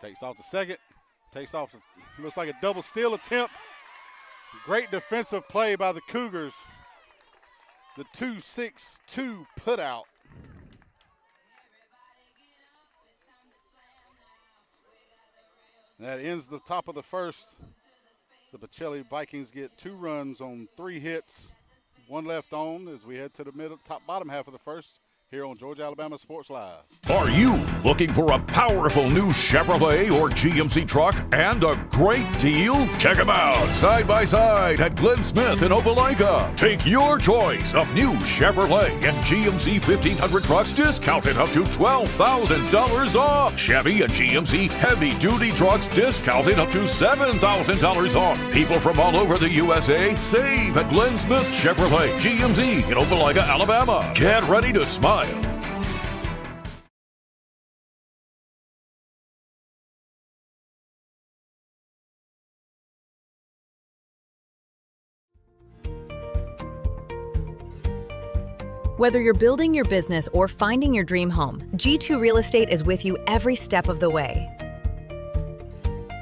Takes off the second. Takes off, looks like a double steal attempt. Great defensive play by the Cougars. The 2-6-2 put out. That ends the top of the first. The Pacelli Vikings get 2 runs on 3 hits. 1 left on as we head to the bottom half of the first here on Georgia Alabama Sports Live. Are you looking for a powerful new Chevrolet or GMC truck and a great deal? Check them out side by side at Glenn Smith in Opelika. Take your choice of new Chevrolet and GMC 1500 trucks discounted up to $12,000 off. Chevy and GMC heavy duty trucks discounted up to $7,000 off. People from all over the USA save at Glenn Smith Chevrolet GMC in Opelika, Alabama. Get ready to smile. Whether you're building your business or finding your dream home, G2 Real Estate is with you every step of the way.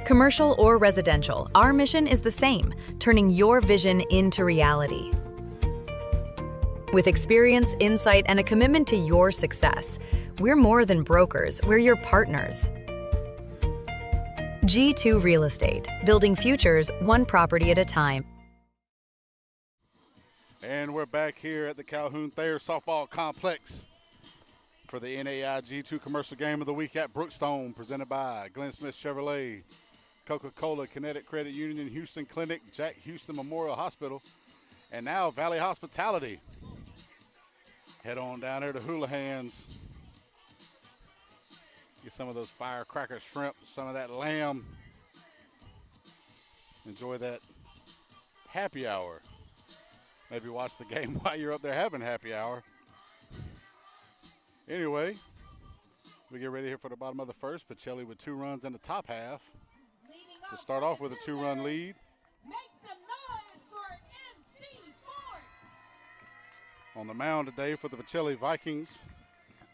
Commercial or residential, our mission is the same, turning your vision into reality. With experience, insight, and a commitment to your success, we're more than brokers, we're your partners. G2 Real Estate, building futures one property at a time. And we're back here at the Calhoun Thayer Softball Complex for the NAI G2 Commercial Game of the Week at Brookstone, presented by Glenn Smith Chevrolet, Coca-Cola, Kinetic Credit Union, Houston Clinic, Jack Houston Memorial Hospital, and now Valley Hospitality. Head on down there to Houlihan's. Get some of those firecracker shrimp, some of that lamb. Enjoy that happy hour. Maybe watch the game while you're up there having happy hour. Anyway, we get ready here for the bottom of the first. Pacelli with 2 runs in the top half to start off with a 2-run lead. Make some noise for MC Sports. On the mound today for the Pacelli Vikings,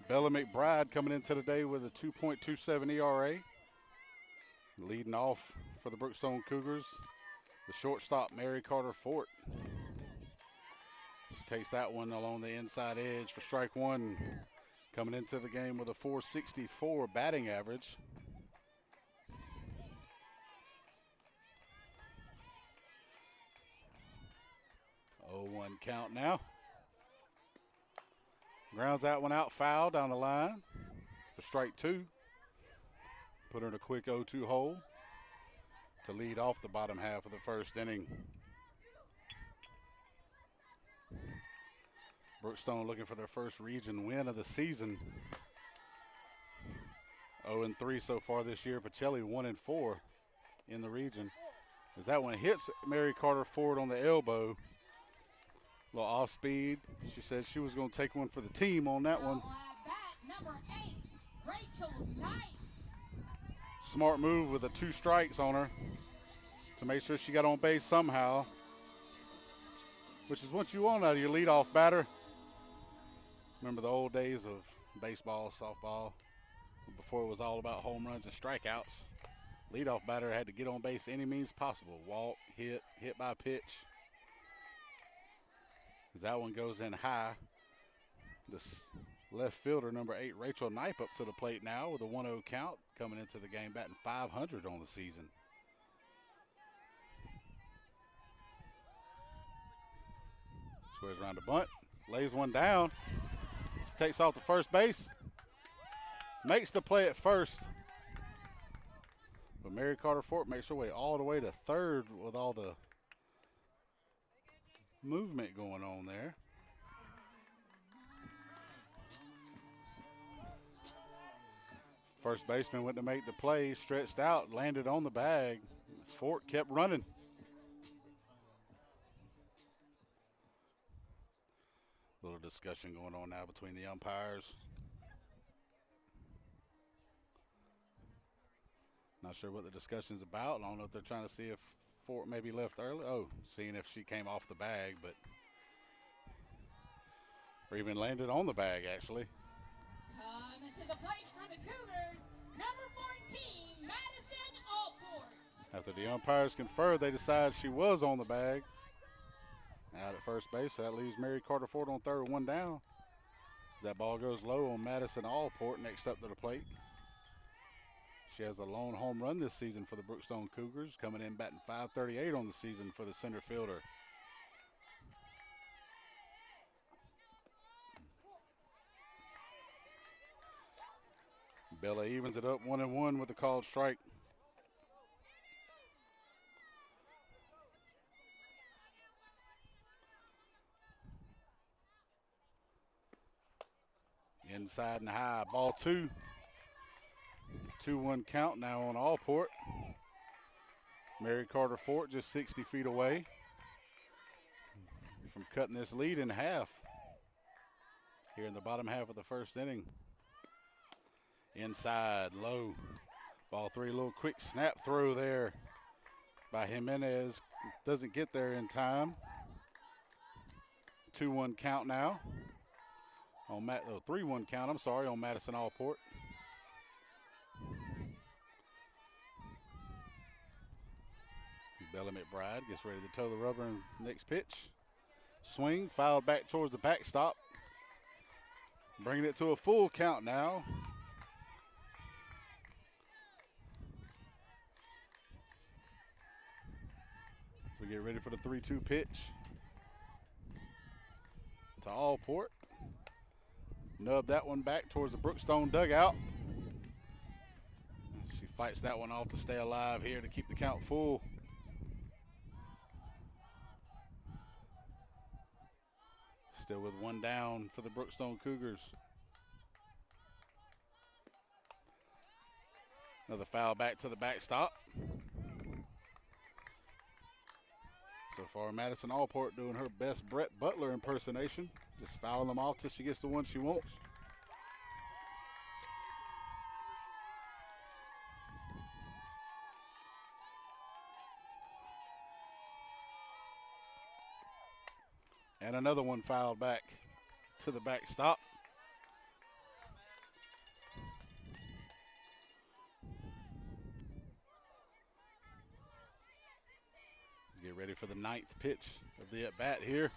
Bella McBride coming into today with a 2.27 ERA. Leading off for the Brookstone Cougars, the shortstop Mary Carter Fort. She takes that one along the inside edge for strike 1. Coming into the game with a .464 batting average. Oh, 1 count now. Grounds that one out foul down the line for strike 2. Put her in a quick 0-2 hole to lead off the bottom half of the first inning. Brookstone looking for their first region win of the season. 0-3 so far this year. Pacelli 1-4 in the region. As that one hits Mary Carter Ford on the elbow. A little off speed. She said she was going to take one for the team on that one. Number 8, Rachel Knight. Smart move with the 2 strikes on her to make sure she got on base somehow, which is what you want out of your leadoff batter. Remember the old days of baseball, softball, before it was all about home runs and strikeouts. Leadoff batter had to get on base any means possible. Walk, hit by pitch. As that one goes in high, this left fielder, number 8, Rachel Knipe, up to the plate now with a 1-0 count, coming into the game batting .500 on the season. Squares around the bunt, lays one down, takes off the first base, makes the play at first. But Mary Carter Fort makes her way all the way to third with all the movement going on there. First baseman went to make the play, stretched out, landed on the bag. Fort kept running. A little discussion going on now between the umpires. Not sure what the discussion's about. I don't know if they're trying to see if Fort maybe left early. Oh, seeing if she came off the bag, but or even landed on the bag, actually. Coming to the plate from the Cougars, number 14, Matt After the umpires conferred, they decided she was on the bag. Out at first base, so that leaves Mary Carter Ford on third, one down. That ball goes low on Madison Allport next up to the plate. She has a lone home run this season for the Brookstone Cougars, coming in batting .538 on the season for the center fielder. Bella evens it up 1-1 with a called strike. Inside and high, ball two. 2-1 count now on Allport. Mary Carter Fort just 60 feet away from cutting this lead in half here in the bottom half of the first inning. Inside, low. Ball three, a little quick snap throw there by Jimenez. Doesn't get there in time. 2-1 count now. On 3-1 count, I'm sorry, on Madison Allport. Bella McBride gets ready to toe the rubber in next pitch. Swing, fouled back towards the backstop. Bringing it to a full count now. So we get ready for the 3-2 pitch. To Allport. Nub that one back towards the Brookstone dugout. She fights that one off to stay alive here to keep the count full. Still with one down for the Brookstone Cougars. Another foul back to the backstop. So far, Madison Allport doing her best Brett Butler impersonation. Just fouling them off till she gets the one she wants. And another one fouled back to the backstop. Let's get ready for the 9th pitch of the at-bat here.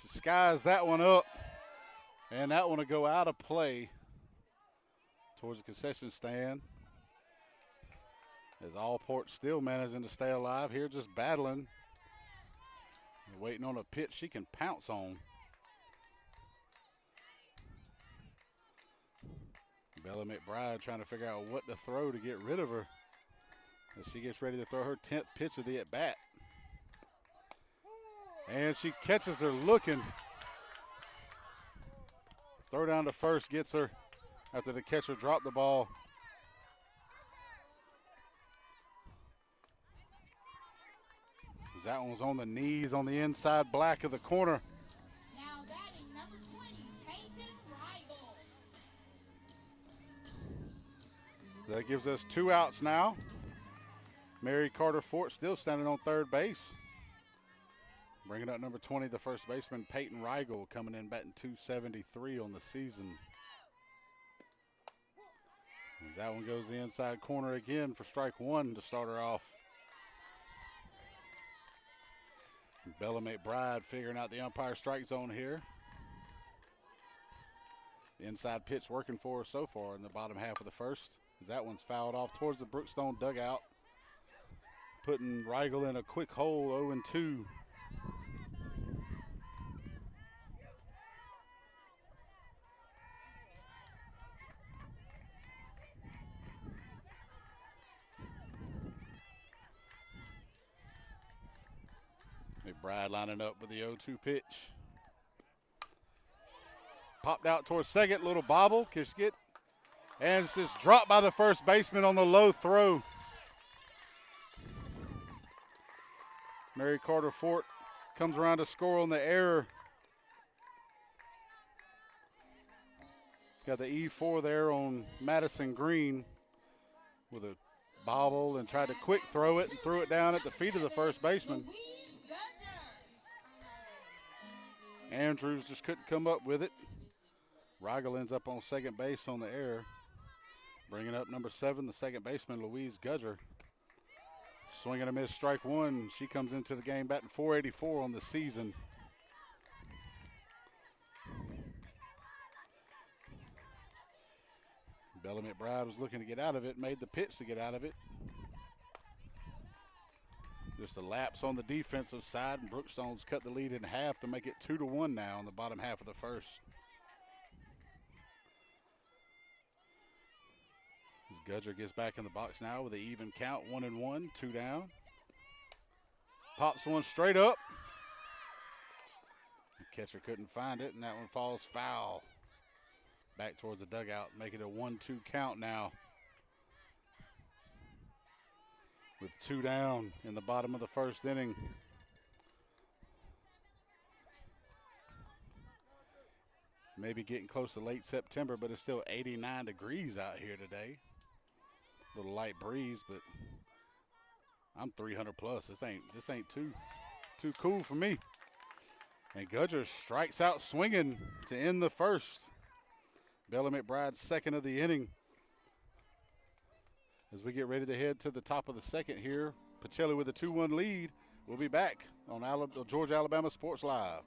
She skies that one up, and that one will go out of play towards the concession stand. As Allport still managing to stay alive here, just battling. Waiting on a pitch she can pounce on. Bella McBride trying to figure out what to throw to get rid of her as she gets ready to throw her 10th pitch of the at-bat. And she catches her looking. Throw down to first gets her after the catcher dropped the ball. That one was on the knees on the inside black of the corner. Now batting number 20, Peyton Rigel. That gives us 2 outs now. Mary Carter Fort still standing on third base. Bringing up number 20, the first baseman, Peyton Rigel, coming in batting .273 on the season. As that one goes the inside corner again for strike one to start her off. Bella McBride figuring out the umpire strike zone here. The inside pitch working for her so far in the bottom half of the first. As that one's fouled off towards the Brookstone dugout. Putting Rigel in a quick hole, 0-2. McBride lining up with the 0-2 pitch. Popped out towards second, little bobble, Kishkit. And it's just dropped by the first baseman on the low throw. Mary Carter Fort comes around to score on the error. Got the E4 there on Madison Green with a bobble and tried to quick throw it and threw it down at the feet of the first baseman. Andrews just couldn't come up with it. Rigel ends up on second base on the error. Bringing up number 7, the second baseman, Louise Gudger. Swing and a miss, strike one. She comes into the game batting .484 on the season. Bella McBride was looking to get out of it, made the pitch to get out of it. Just a lapse on the defensive side, and Brookstone's cut the lead in half to make it 2-1 now in the bottom half of the first. As Gudger gets back in the box now with an even count, 1-1, 2 down. Pops one straight up. The catcher couldn't find it, and that one falls foul. Back towards the dugout, make it a 1-2 count now. With 2 down in the bottom of the first inning. Maybe getting close to late September, but it's still 89 degrees out here today. A little light breeze, but I'm 300 plus. This ain't too cool for me. And Gudger strikes out swinging to end the first. Bella McBride's second of the inning. As we get ready to head to the top of the second here, Pacelli with a 2-1 lead. We'll be back on Georgia Alabama Sports Live.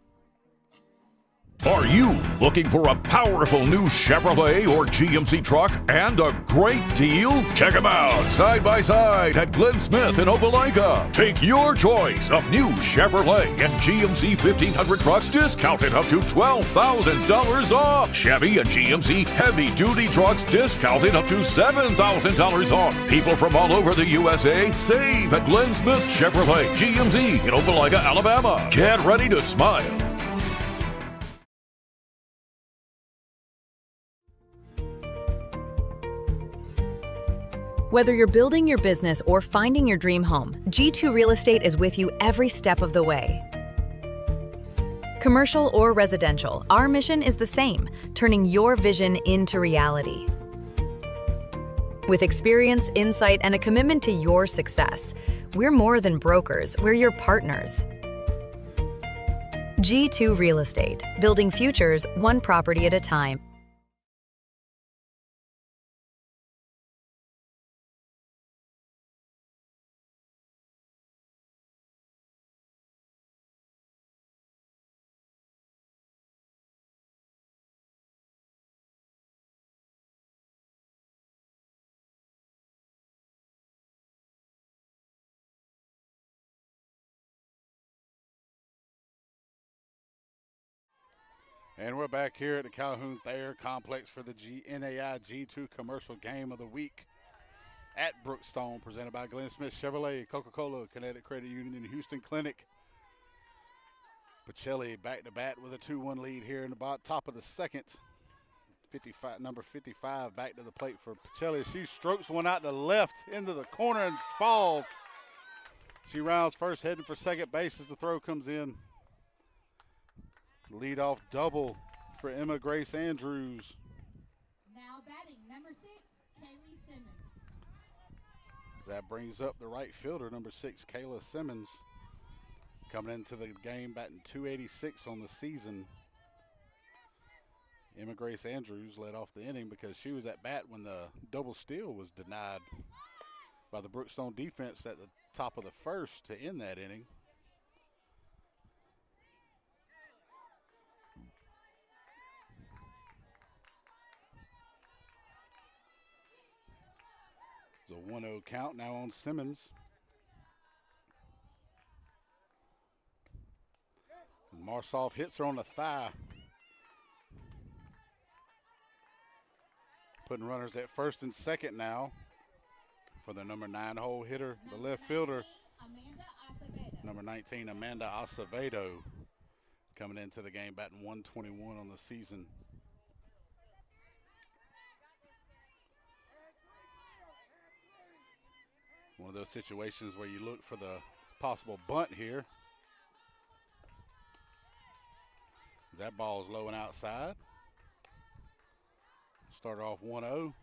Are you looking for a powerful new Chevrolet or GMC truck and a great deal? Check them out side by side at Glenn Smith in Opelika. Take your choice of new Chevrolet and GMC 1500 trucks discounted up to $12,000 off. Chevy and GMC heavy-duty trucks discounted up to $7,000 off. People from all over the USA save at Glenn Smith Chevrolet GMC in Opelika, Alabama. Get ready to smile. Whether you're building your business or finding your dream home, G2 Real Estate is with you every step of the way. Commercial or residential, our mission is the same, turning your vision into reality. With experience, insight, and a commitment to your success, we're more than brokers, we're your partners. G2 Real Estate, building futures one property at a time. And we're back here at the Calhoun Thayer Complex for the NAI G2 Commercial Game of the Week at Brookstone, presented by Glenn Smith Chevrolet, Coca-Cola, Kinetic Credit Union, and Houston Clinic. Pacelli back to bat with a 2-1 lead here in the top of the second. Number 55 back to the plate for Pacelli. She strokes one out to left into the corner and falls. She rounds first, heading for second base as the throw comes in. Leadoff double for Emma Grace Andrews. Now batting, number 6, Kaylee Simmons. That brings up the right fielder, number 6, Kayla Simmons. Coming into the game batting .286 on the season. Emma Grace Andrews led off the inning because she was at bat when the double steal was denied by the Brookstone defense at the top of the first to end that inning. It's a 1-0 count now on Simmons. And Marsoff hits her on the thigh. Putting runners at first and second now for the number 9 hole hitter, the left fielder, number 19, Amanda Acevedo, coming into the game batting .121 on the season. One of those situations where you look for the possible bunt here. That ball is low and outside. Start off 1-0.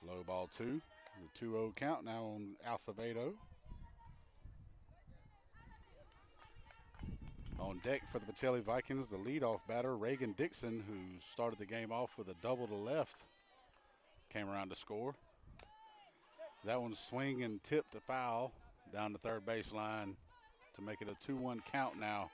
Low ball 2. The 2-0 count now on Acevedo. On deck for the Pacelli Vikings, the leadoff batter, Reagan Dixon, who started the game off with a double to left, came around to score. That one swing and tipped to foul down the third baseline to make it a 2-1 count now.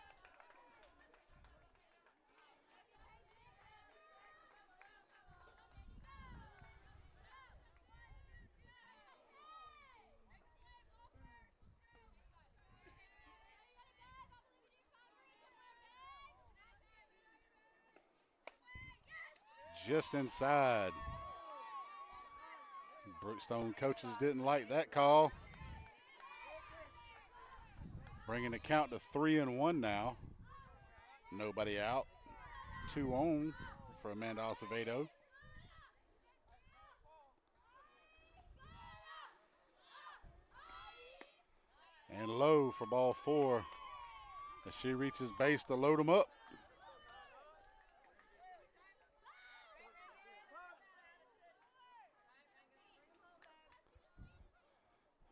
Just inside. Brookstone coaches didn't like that call. Bringing the count to 3-1 now. Nobody out. 2 on for Amanda Acevedo. And low for ball 4 as she reaches base to load them up.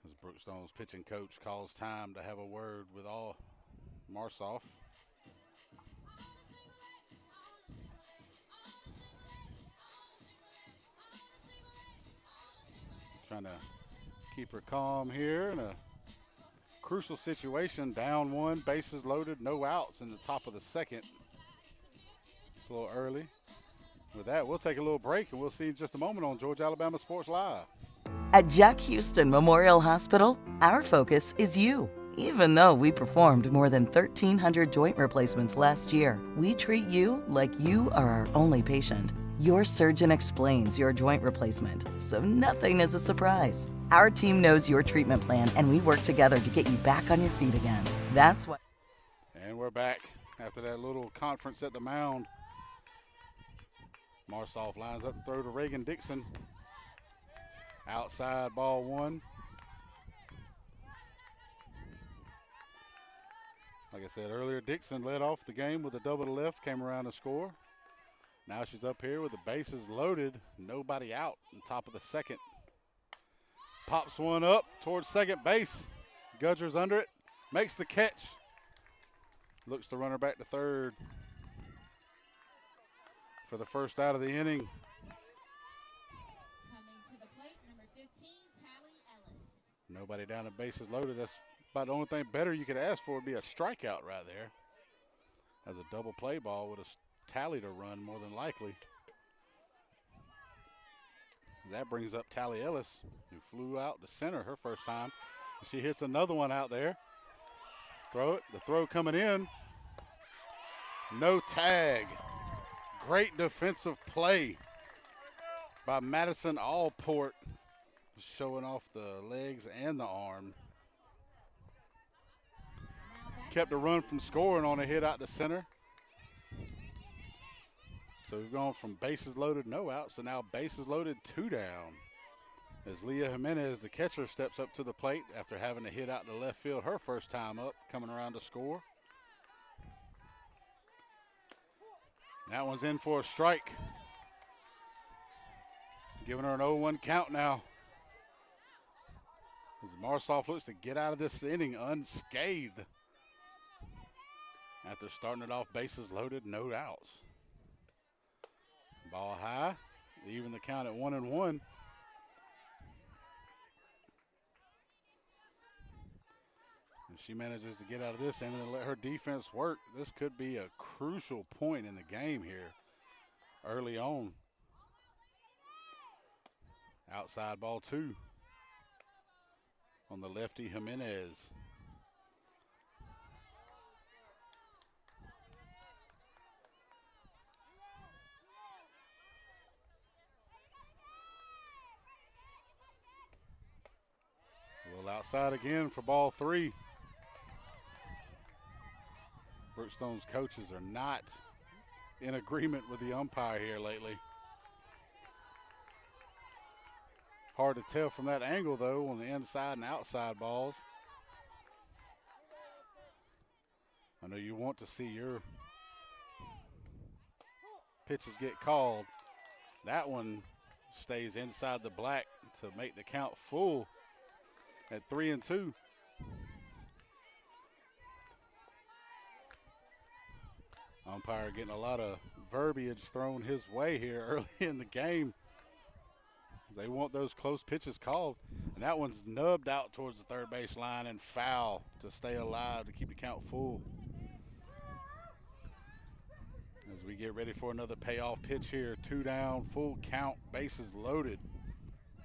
As Brookstone's pitching coach calls time to have a word with all Marsoff. Trying to keep her calm here in a crucial situation. Down 1, bases loaded, no outs in the top of the second. It's a little early. With that, we'll take a little break, and we'll see you in just a moment on Georgia Alabama Sports Live. At Jack Houston Memorial Hospital, our focus is you. Even though we performed more than 1,300 joint replacements last year, we treat you like you are our only patient. Your surgeon explains your joint replacement, so nothing is a surprise. Our team knows your treatment plan, and we work together to get you back on your feet again. That's why. And we're back after that little conference at the mound. Marsoff lines up to throw to Reagan Dixon. Outside, ball 1. Like I said earlier, Dixon led off the game with a double to left, came around to score. Now she's up here with the bases loaded, nobody out on top of the second. Pops one up towards second base. Gudger's under it, makes the catch. Looks to run her back to third for the first out of the inning. Nobody down at bases loaded. That's about the only thing better you could ask for would be a strikeout right there. As a double play ball with a Tally to run more than likely. That brings up Tally Ellis, who flew out to center her first time. She hits another one out there. Throw it. The throw coming in. No tag. Great defensive play by Madison Allport. Showing off the legs and the arm. Kept a run from scoring on a hit out to center. So we've gone from bases loaded, no outs, to now bases loaded, 2 down. As Leah Jimenez, the catcher, steps up to the plate after having a hit out to left field her first time up, coming around to score. That one's in for a strike. Giving her an 0-1 count now. As Marsoff looks to get out of this inning unscathed after starting it off bases loaded, no outs. Ball high, even the count at 1-1. If she manages to get out of this inning and let her defense work, this could be a crucial point in the game here early on. Outside ball 2 on the lefty Jimenez. A little outside again for ball 3. Brookstone's coaches are not in agreement with the umpire here lately. Hard to tell from that angle, though, on the inside and outside balls. I know you want to see your pitches get called. That one stays inside the black to make the count full at 3-2. Umpire getting a lot of verbiage thrown his way here early in the game. They want those close pitches called. And that one's nubbed out towards the third base line and foul to stay alive to keep the count full. As we get ready for another payoff pitch here. 2 down, full count, bases loaded.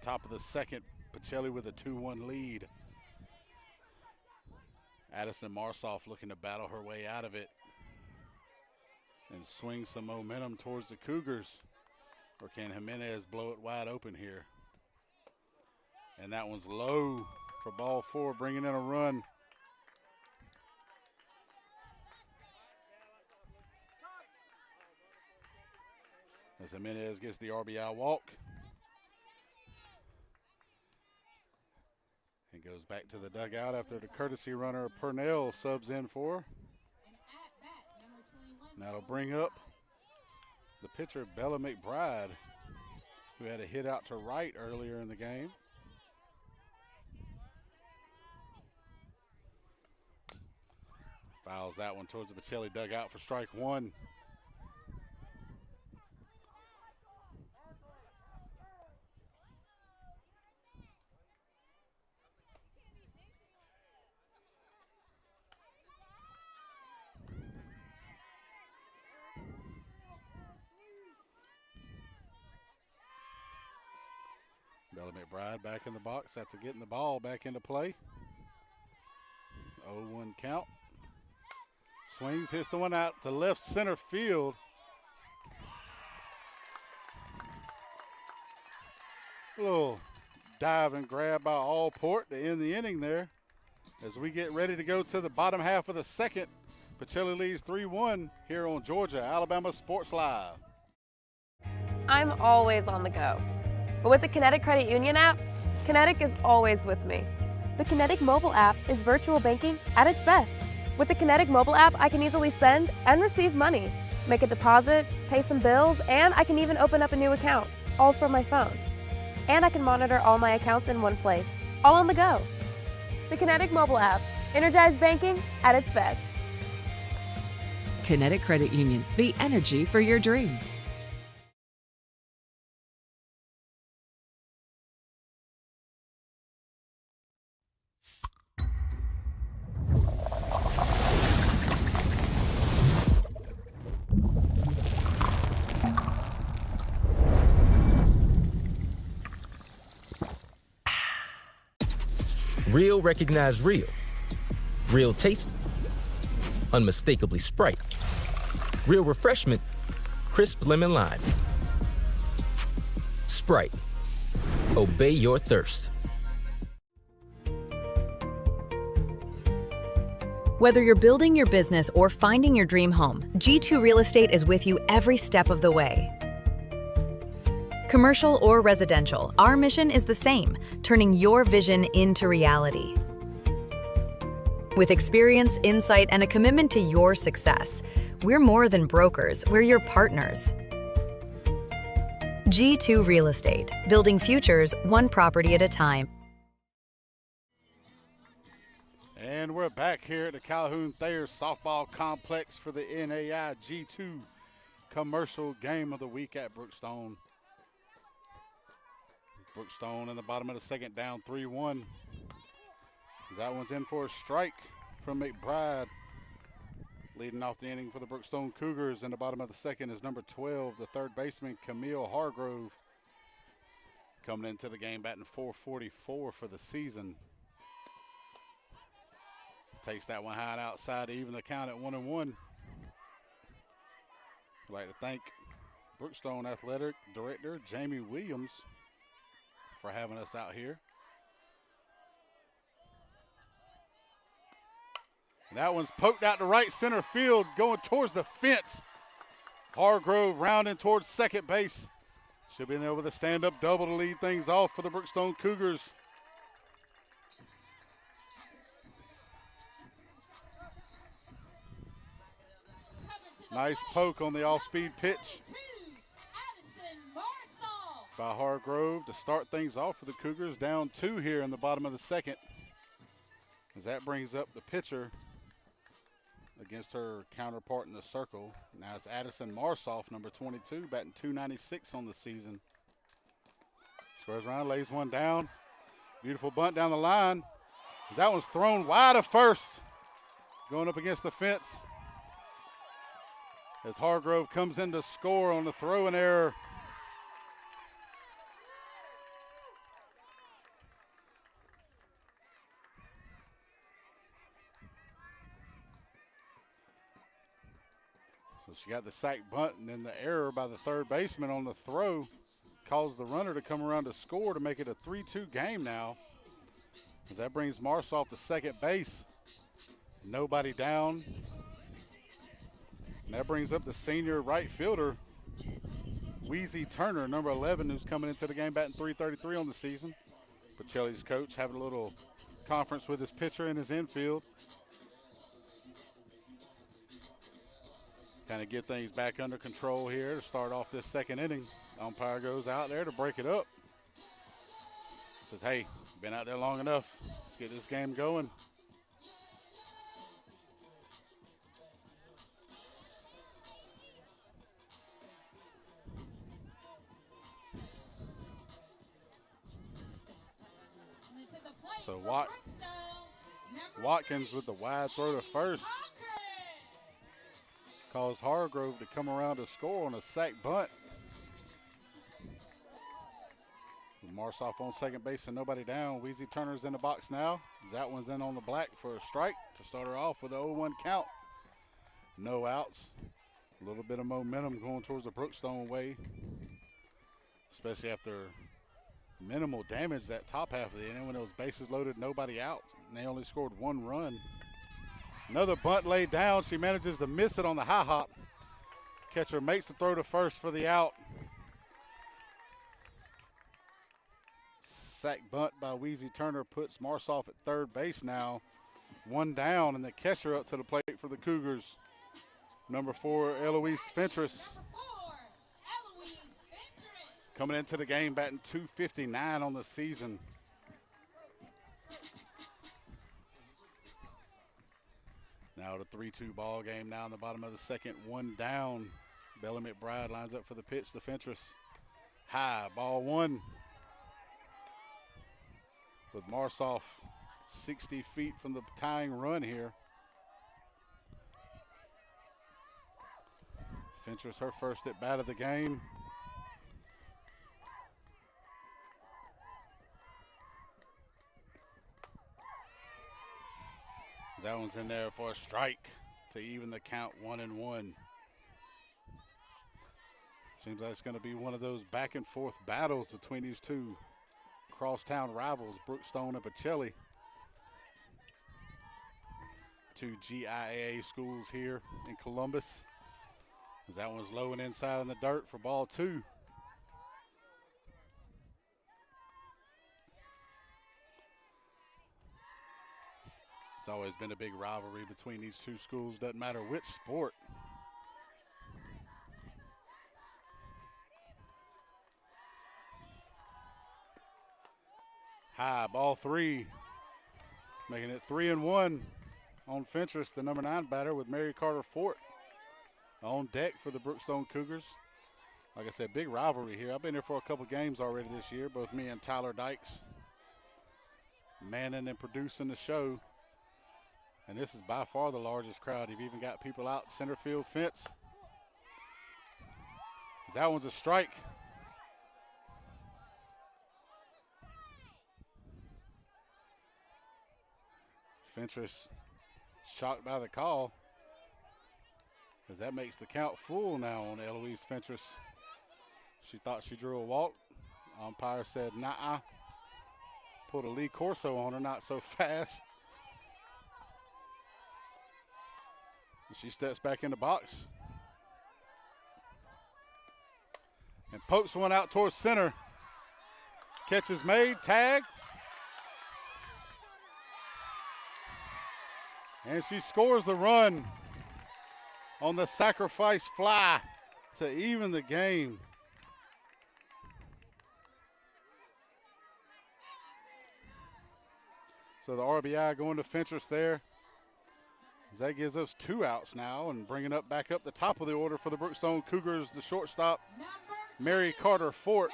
Top of the second, Pacelli with a 2-1 lead. Addison Marsoff looking to battle her way out of it and swing some momentum towards the Cougars. Or can Jimenez blow it wide open here? And that one's low for ball 4, bringing in a run. As Jimenez gets the RBI walk. And goes back to the dugout after the courtesy runner Purnell subs in for her. And that'll bring up the pitcher Bella McBride, who had a hit out to right earlier in the game. Fouls that one towards the Pacelli dugout for strike 1. Bella McBride back in the box after getting the ball back into play. 0-1 count. Swings, hits the one out to left center field. A little dive and grab by Allport to end the inning there. As we get ready to go to the bottom half of the second, Pacelli leads 3-1 here on Georgia Alabama Sports Live. I'm always on the go. But with the Kinetic Credit Union app, Kinetic is always with me. The Kinetic mobile app is virtual banking at its best. With the Kinetic mobile app, I can easily send and receive money, make a deposit, pay some bills, and I can even open up a new account, all from my phone. And I can monitor all my accounts in one place, all on the go. The Kinetic mobile app, energized banking at its best. Kinetic Credit Union, the energy for your dreams. Real recognize real. Real taste, unmistakably Sprite. Real refreshment, crisp lemon lime. Sprite, obey your thirst. Whether you're building your business or finding your dream home, G2 Real Estate is with you every step of the way. Commercial or residential, our mission is the same, turning your vision into reality. With experience, insight, and a commitment to your success, we're more than brokers, we're your partners. G2 Real Estate, building futures one property at a time. And we're back here at the Calhoun Thayer Softball Complex for the NAI G2 Commercial Game of the Week at Brookstone. Brookstone in the bottom of the second, down 3-1. That one's in for a strike from McBride. Leading off the inning for the Brookstone Cougars in the bottom of the second is number 12, the third baseman, Camille Hargrove. Coming into the game batting .444 for the season. Takes that one high and outside to even the count at 1-1. I'd like to thank Brookstone Athletic Director Jamie Williams for having us out here. And that one's poked out to right center field, going towards the fence. Hargrove rounding towards second base. Should be in there with a stand-up double to lead things off for the Brookstone Cougars. Nice poke on the off-speed pitch. by Hargrove to start things off for the Cougars. Down 2 here in the bottom of the second. As that brings up the pitcher against her counterpart in the circle. Now it's Addison Marsoff, number 22, batting .296 on the season. Squares around, lays one down. Beautiful bunt down the line. That one's thrown wide of first. Going up against the fence. As Hargrove comes in to score on the throw-in error. So she got the sack bunt, and then the error by the third baseman on the throw caused the runner to come around to score to make it a 3-2 game now. As that brings Marsoff to second base. Nobody down. And that brings up the senior right fielder, Wheezy Turner, number 11, who's coming into the game batting .333 on the season. Pacelli's coach having a little conference with his pitcher in his infield. Kind of get things back under control here to start off this second inning. Umpire goes out there to break it up. Says, hey, been out there long enough. Let's get this game going. So Watkins with the wide throw to first caused Hargrove to come around to score on a sack bunt. With Marsoff on second base and nobody down. Wheezy Turner's in the box now. That one's in on the black for a strike to start her off with a 0-1 count. No outs. A little bit of momentum going towards the Brookstone way, especially after minimal damage that top half of the inning when it was bases loaded, nobody out. And they only scored 1 run. Another bunt laid down. She manages to miss it on the high hop. Catcher makes the throw to first for the out. Sack bunt by Wheezy Turner puts Marsoff at third base now. 1 down, and the catcher up to the plate for the Cougars. Number 4, Eloise Fentress. Coming into the game batting .259 on the season. Now the 3-2 ball game now in the bottom of the second. 1 down. Bella McBride lines up for the pitch to Fentress. High, ball 1. With Marsoff 60 feet from the tying run here. Fentress her first at bat of the game. That one's in there for a strike to even the count 1-1. Seems like it's going to be one of those back and forth battles between these two crosstown rivals, Brookstone and Pacelli. 2 GIAA schools here in Columbus. As that one's low and inside in the dirt for ball 2. It's always been a big rivalry between these two schools, doesn't matter which sport. High, ball 3, making it 3-1 on Fentress, the number 9 batter, with Mary Carter Fort on deck for the Brookstone Cougars. Like I said, big rivalry here. I've been here for a couple games already this year, both me and Tyler Dykes manning and producing the show. And this is by far the largest crowd. You've even got people out center field fence. That one's a strike. Fentress shocked by the call, as that makes the count full now on Eloise Fentress. She thought she drew a walk. Umpire said, nah-uh. Pulled a Lee Corso on her, not so fast. She steps back in the box and pokes one out towards center. Catch is made, tag. And she scores the run on the sacrifice fly to even the game. So the RBI going to Fentress there. That gives us 2 outs now, and bringing up back up the top of the order for the Brookstone Cougars, the shortstop, Mary Carter Fort,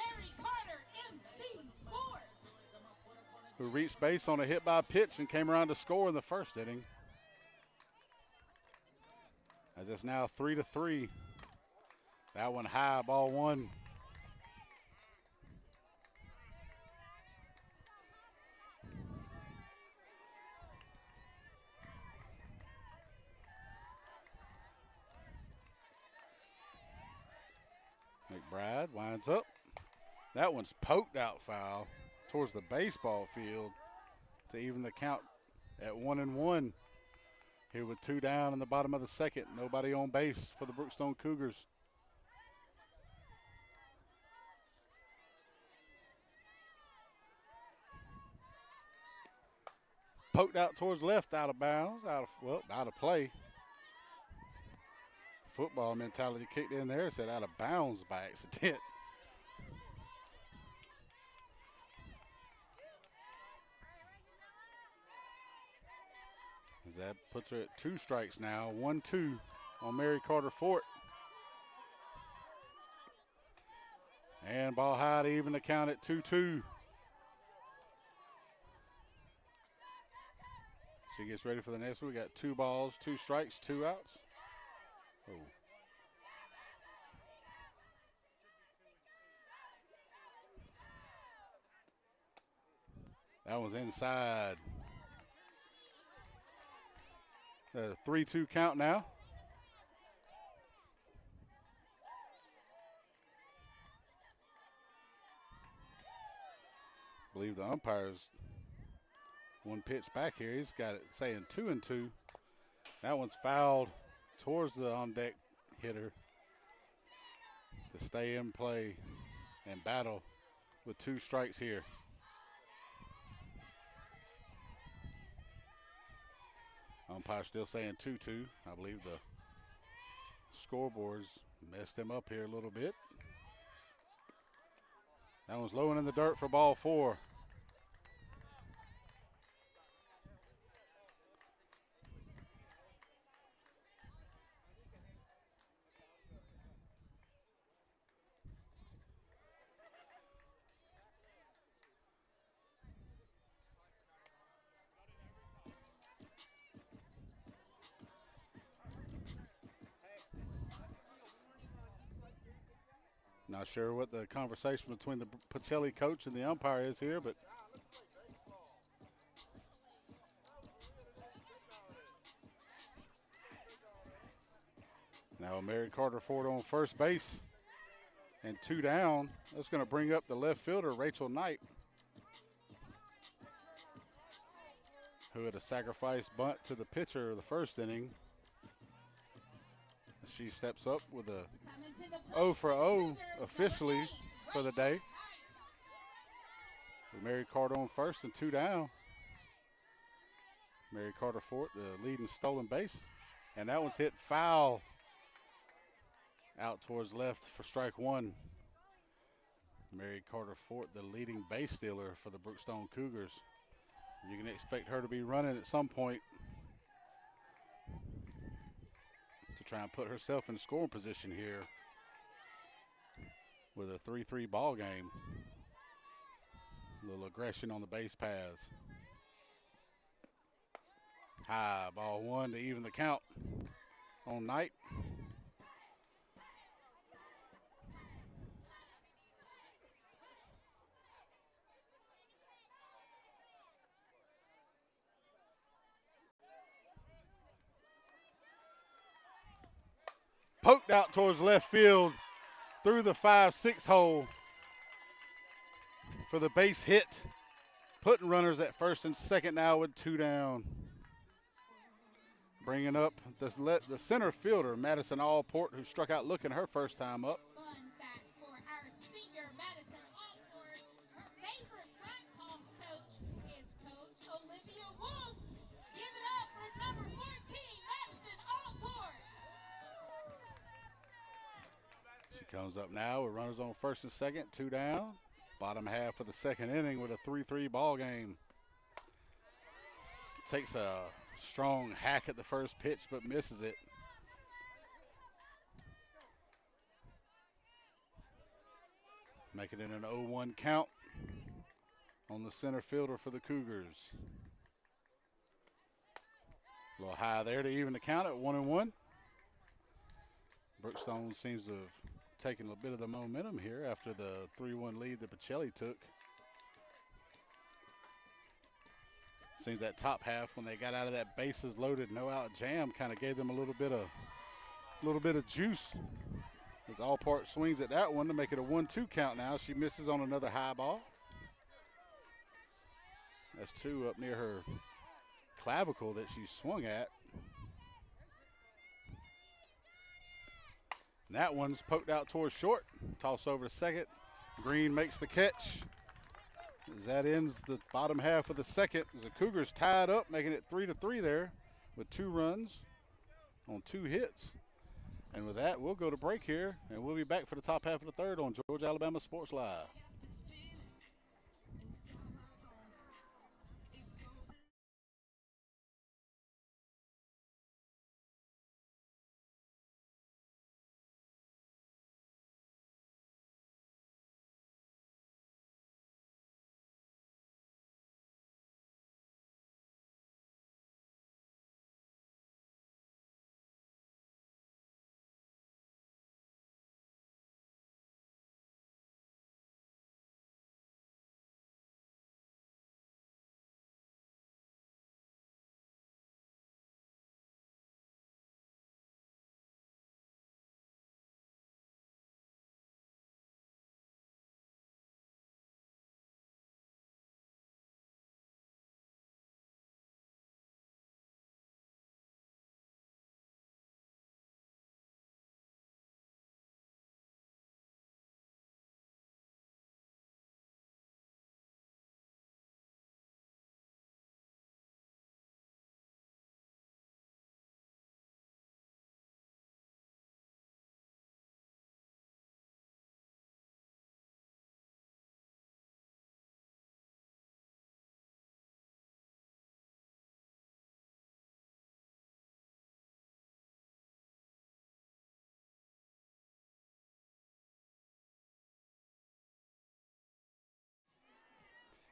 who reached base on a hit by pitch and came around to score in the first inning. As it's now 3-3. That one high, ball 1. McBride winds up. That one's poked out foul towards the baseball field to even the count at 1-1. Here with 2 down in the bottom of the second. Nobody on base for the Brookstone Cougars. Poked out towards left, out of bounds, out of play. Football mentality kicked in there, said out of bounds by accident. As that puts her at 2 strikes now, 1-2 on Mary Carter Fort. And ball high to even the count at 2-2. She gets ready for the next one. We got 2 balls, 2 strikes, 2 outs. Oh. That one's inside. 3-2 count now. I believe the umpire's one pitch back here. He's got it saying 2-2. That one's fouled towards the on-deck hitter to stay in play and battle with 2 strikes here. Umpire still saying 2-2. I believe the scoreboards messed him up here a little bit. That one's low and in the dirt for ball 4. Not sure what the conversation between the Pacelli coach and the umpire is here, but now Mary Carter Ford on first base and 2 down. That's going to bring up the left fielder, Rachel Knight, who had a sacrifice bunt to the pitcher of the first inning. She steps up with a 0 for 0 officially for the day. With Mary Carter on first and 2 down. Mary Carter Fort, the leading stolen base. And that one's hit foul out towards left for strike 1. Mary Carter Fort, the leading base stealer for the Brookstone Cougars. You can expect her to be running at some point to try and put herself in scoring position here with a 3-3 ball game. A little aggression on the base paths. High, ball 1 to even the count on Knight. Poked out towards left field through the 5-6 hole for the base hit. Putting runners at first and second now with 2 down. Bringing up the center fielder, Madison Allport, who struck out looking her first time up. Fun fact for our senior Madison Allport, her favorite front toss coach is Coach Olivia Wolf. Give it up for number 14, Madison Allport. She comes up now with runners on first and second, 2 down. Bottom half of the second inning with a 3-3 ball game. takes a strong hack at the first pitch but misses it. Making it an 0-1 count on the center fielder for the Cougars. A little high there to even the count at 1-1. Brookstone seems to have taken a bit of the momentum here after the 3-1 lead that Pacelli took. Seems that top half, when they got out of that bases loaded, no out jam, kind of gave them a little bit of juice. As Allpart swings at that one to make it a 1-2 count now. She misses on another high ball. That's two up near her clavicle that she swung at. And that one's poked out towards short. Toss over to second. Green makes the catch. As that ends the bottom half of the second, as the Cougars tied up, making it 3-3 there with 2 runs on 2 hits. And with that, we'll go to break here, and we'll be back for the top half of the third on Georgia Alabama Sports Live.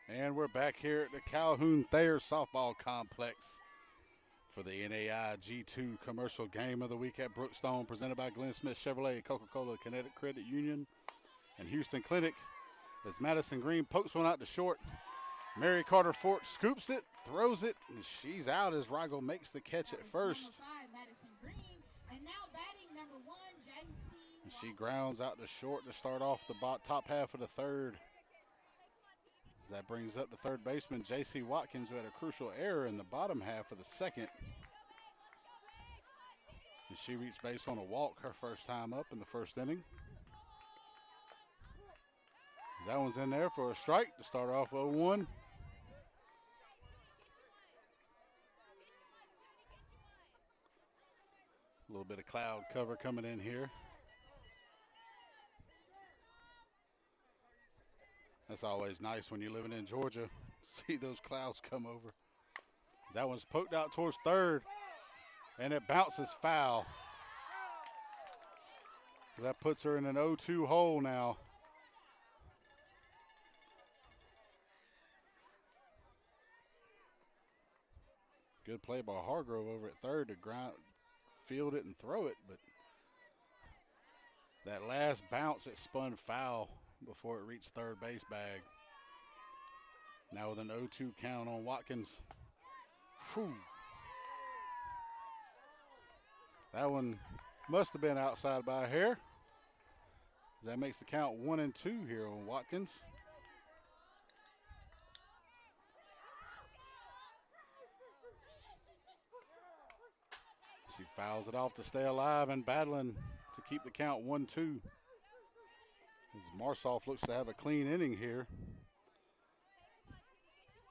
And we're back here at the Calhoun Thayer Softball Complex for the NAI G2 commercial game of the week at Brookstone, presented by Glenn Smith Chevrolet, Coca-Cola, Kinetic Credit Union, and Houston Clinic. As Madison Green pokes one out to short, Mary Carter Fort scoops it, throws it, and she's out as Rigel makes the catch at first. And now batting number 1, And she grounds out to short to start off the top half of the third. As that brings up the third baseman, J.C. Watkins, who had a crucial error in the bottom half of the second. And she reached base on a walk her first time up in the first inning. That one's in there for a strike to start off 0-1. A little bit of cloud cover coming in here. That's always nice when you're living in Georgia. See those clouds come over. That one's poked out towards third, and it bounces foul. That puts her in an 0-2 hole now. Good play by Hargrove over at third to field it and throw it, but that last bounce, it spun foul before it reached third base bag. Now with an 0-2 count on Watkins. Whew. That one must have been outside by a hair. That makes the count 1-2 here on Watkins. She fouls it off to stay alive and battling to keep the count 1-2. As Marsoff looks to have a clean inning here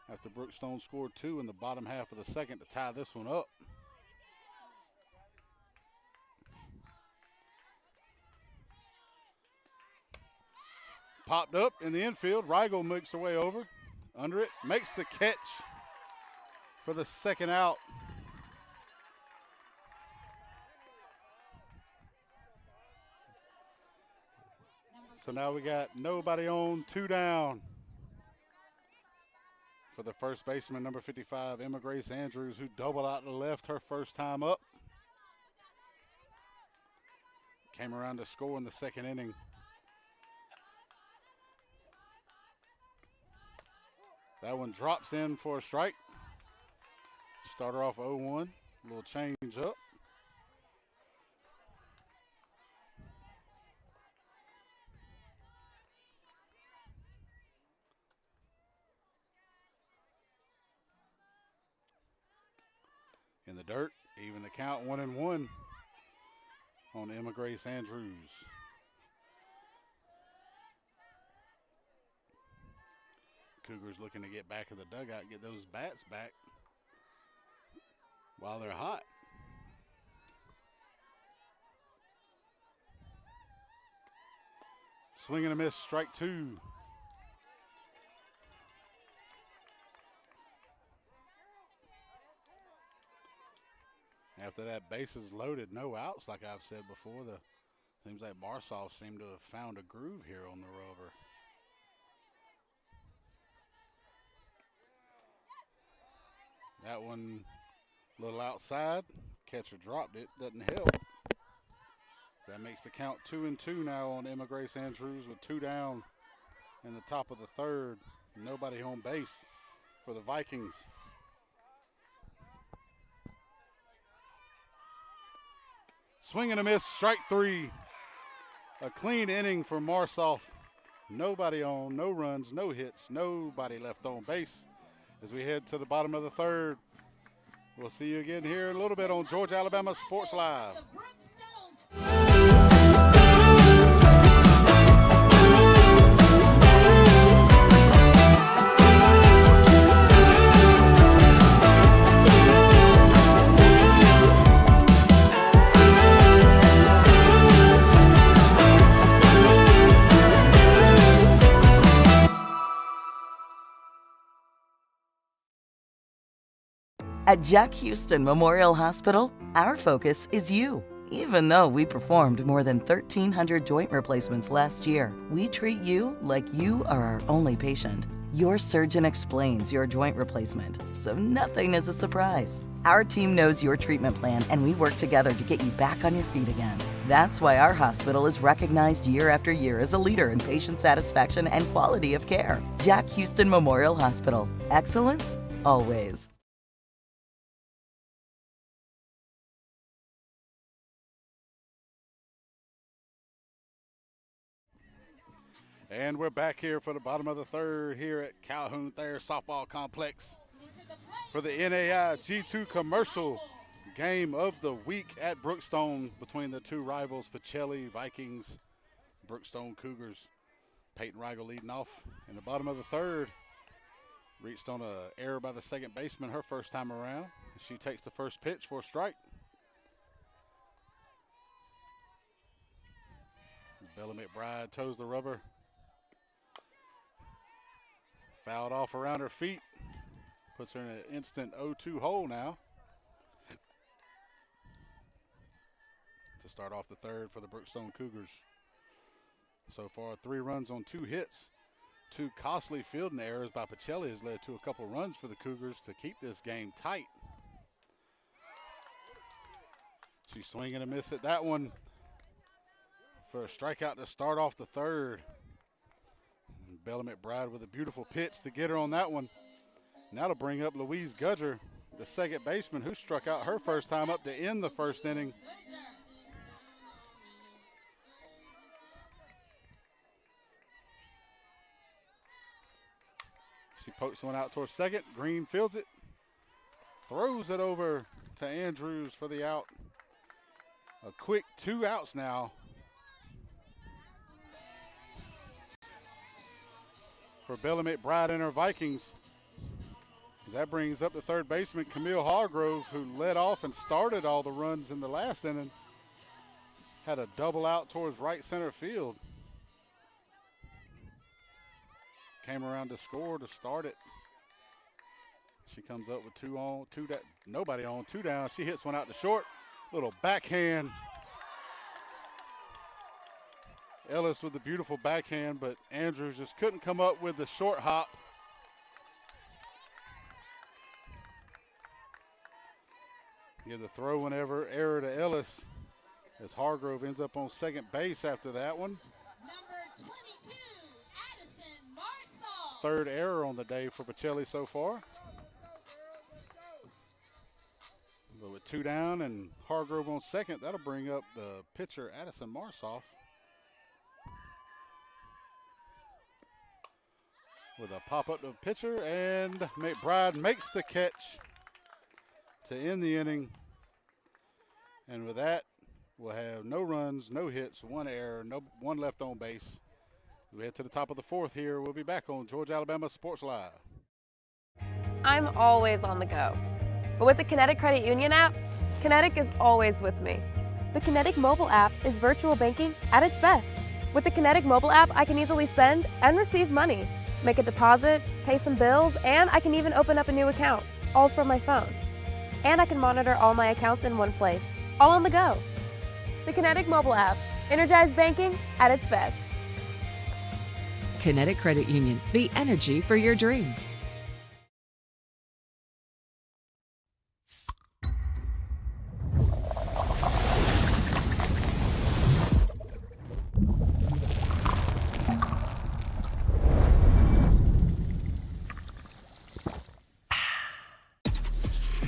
after Brookstone scored 2 in the bottom half of the second to tie this one up. Popped up in the infield. Rigel makes her way over. Under it, makes the catch for the second out. So now we got nobody on, 2 down. For the first baseman, number 55, Emma Grace Andrews, who doubled out to left her first time up. Came around to score in the second inning. That one drops in for a strike. Starter off 0-1, a little change up. In the dirt, even the count, 1-1 on Emma Grace Andrews. Cougars looking to get back in the dugout, get those bats back while they're hot. Swing and a miss, strike 2. After that, bases loaded, no outs, like I've said before. Seems like Marsoff seemed to have found a groove here on the rubber. That one a little outside. Catcher dropped it, doesn't help. That makes the count 2-2 now on Emma Grace Andrews with 2 down in the top of the third. Nobody on base for the Vikings. Swing and a miss, strike 3. A clean inning for Marsoff. Nobody on, no runs, no hits, nobody left on base. As we head to the bottom of the third, we'll see you again here in a little bit on Georgia Alabama Sports Live. At Jack Houston Memorial Hospital, our focus is you. Even though we performed more than 1,300 joint replacements last year, we treat you like you are our only patient. Your surgeon explains your joint replacement, so nothing is a surprise. Our team knows your treatment plan, and we work together to get you back on your feet again. That's why our hospital is recognized year after year as a leader in patient satisfaction and quality of care. Jack Houston Memorial Hospital. Excellence, always. And we're back here for the bottom of the third here at Calhoun Thayer Softball Complex for the NAI G2 commercial game of the week at Brookstone between the two rivals, Pacelli Vikings, Brookstone Cougars. Peyton Rigel leading off in the bottom of the third. Reached on an error by the second baseman her first time around. She takes the first pitch for a strike. Bella McBride toes the rubber. Fouled off around her feet. Puts her in an instant 0-2 hole now. To start off the third for the Brookstone Cougars. So far, 3 runs on 2 hits. 2 costly fielding errors by Pacelli has led to a couple runs for the Cougars to keep this game tight. She's swinging a miss at that one for a strikeout to start off the third. Bella McBride with a beautiful pitch to get her on that one. Now to bring up Louise Gudger, the second baseman, who struck out her first time up to end the first inning. She pokes one out towards second. Green fields it. Throws it over to Andrews for the out. A quick 2 outs now for Bella McBride and her Vikings. That brings up the third baseman, Camille Hargrove, who led off and started all the runs in the last inning. Had a double out towards right center field. Came around to score to start it. She comes up with nobody on, 2 down. She hits one out to short. Little backhand. Ellis with the beautiful backhand, but Andrews just couldn't come up with the short hop. Give the throw whenever error to Ellis, as Hargrove ends up on second base after that one. Number 22, Addison Marshall. Third error on the day for Pacelli so far. But with 2 down and Hargrove on second, that'll bring up the pitcher Addison Marsoff with a pop-up to the pitcher, and McBride makes the catch to end the inning. And with that, we'll have no runs, no hits, 1 error, one left on base. We head to the top of the 4th here. We'll be back on Georgia Alabama Sports Live. I'm always on the go. But with the Kinetic Credit Union app, Kinetic is always with me. The Kinetic mobile app is virtual banking at its best. With the Kinetic mobile app, I can easily send and receive money, make a deposit, pay some bills, and I can even open up a new account, all from my phone. And I can monitor all my accounts in one place, all on the go. The Kinetic mobile app, energized banking at its best. Kinetic Credit Union, the energy for your dreams.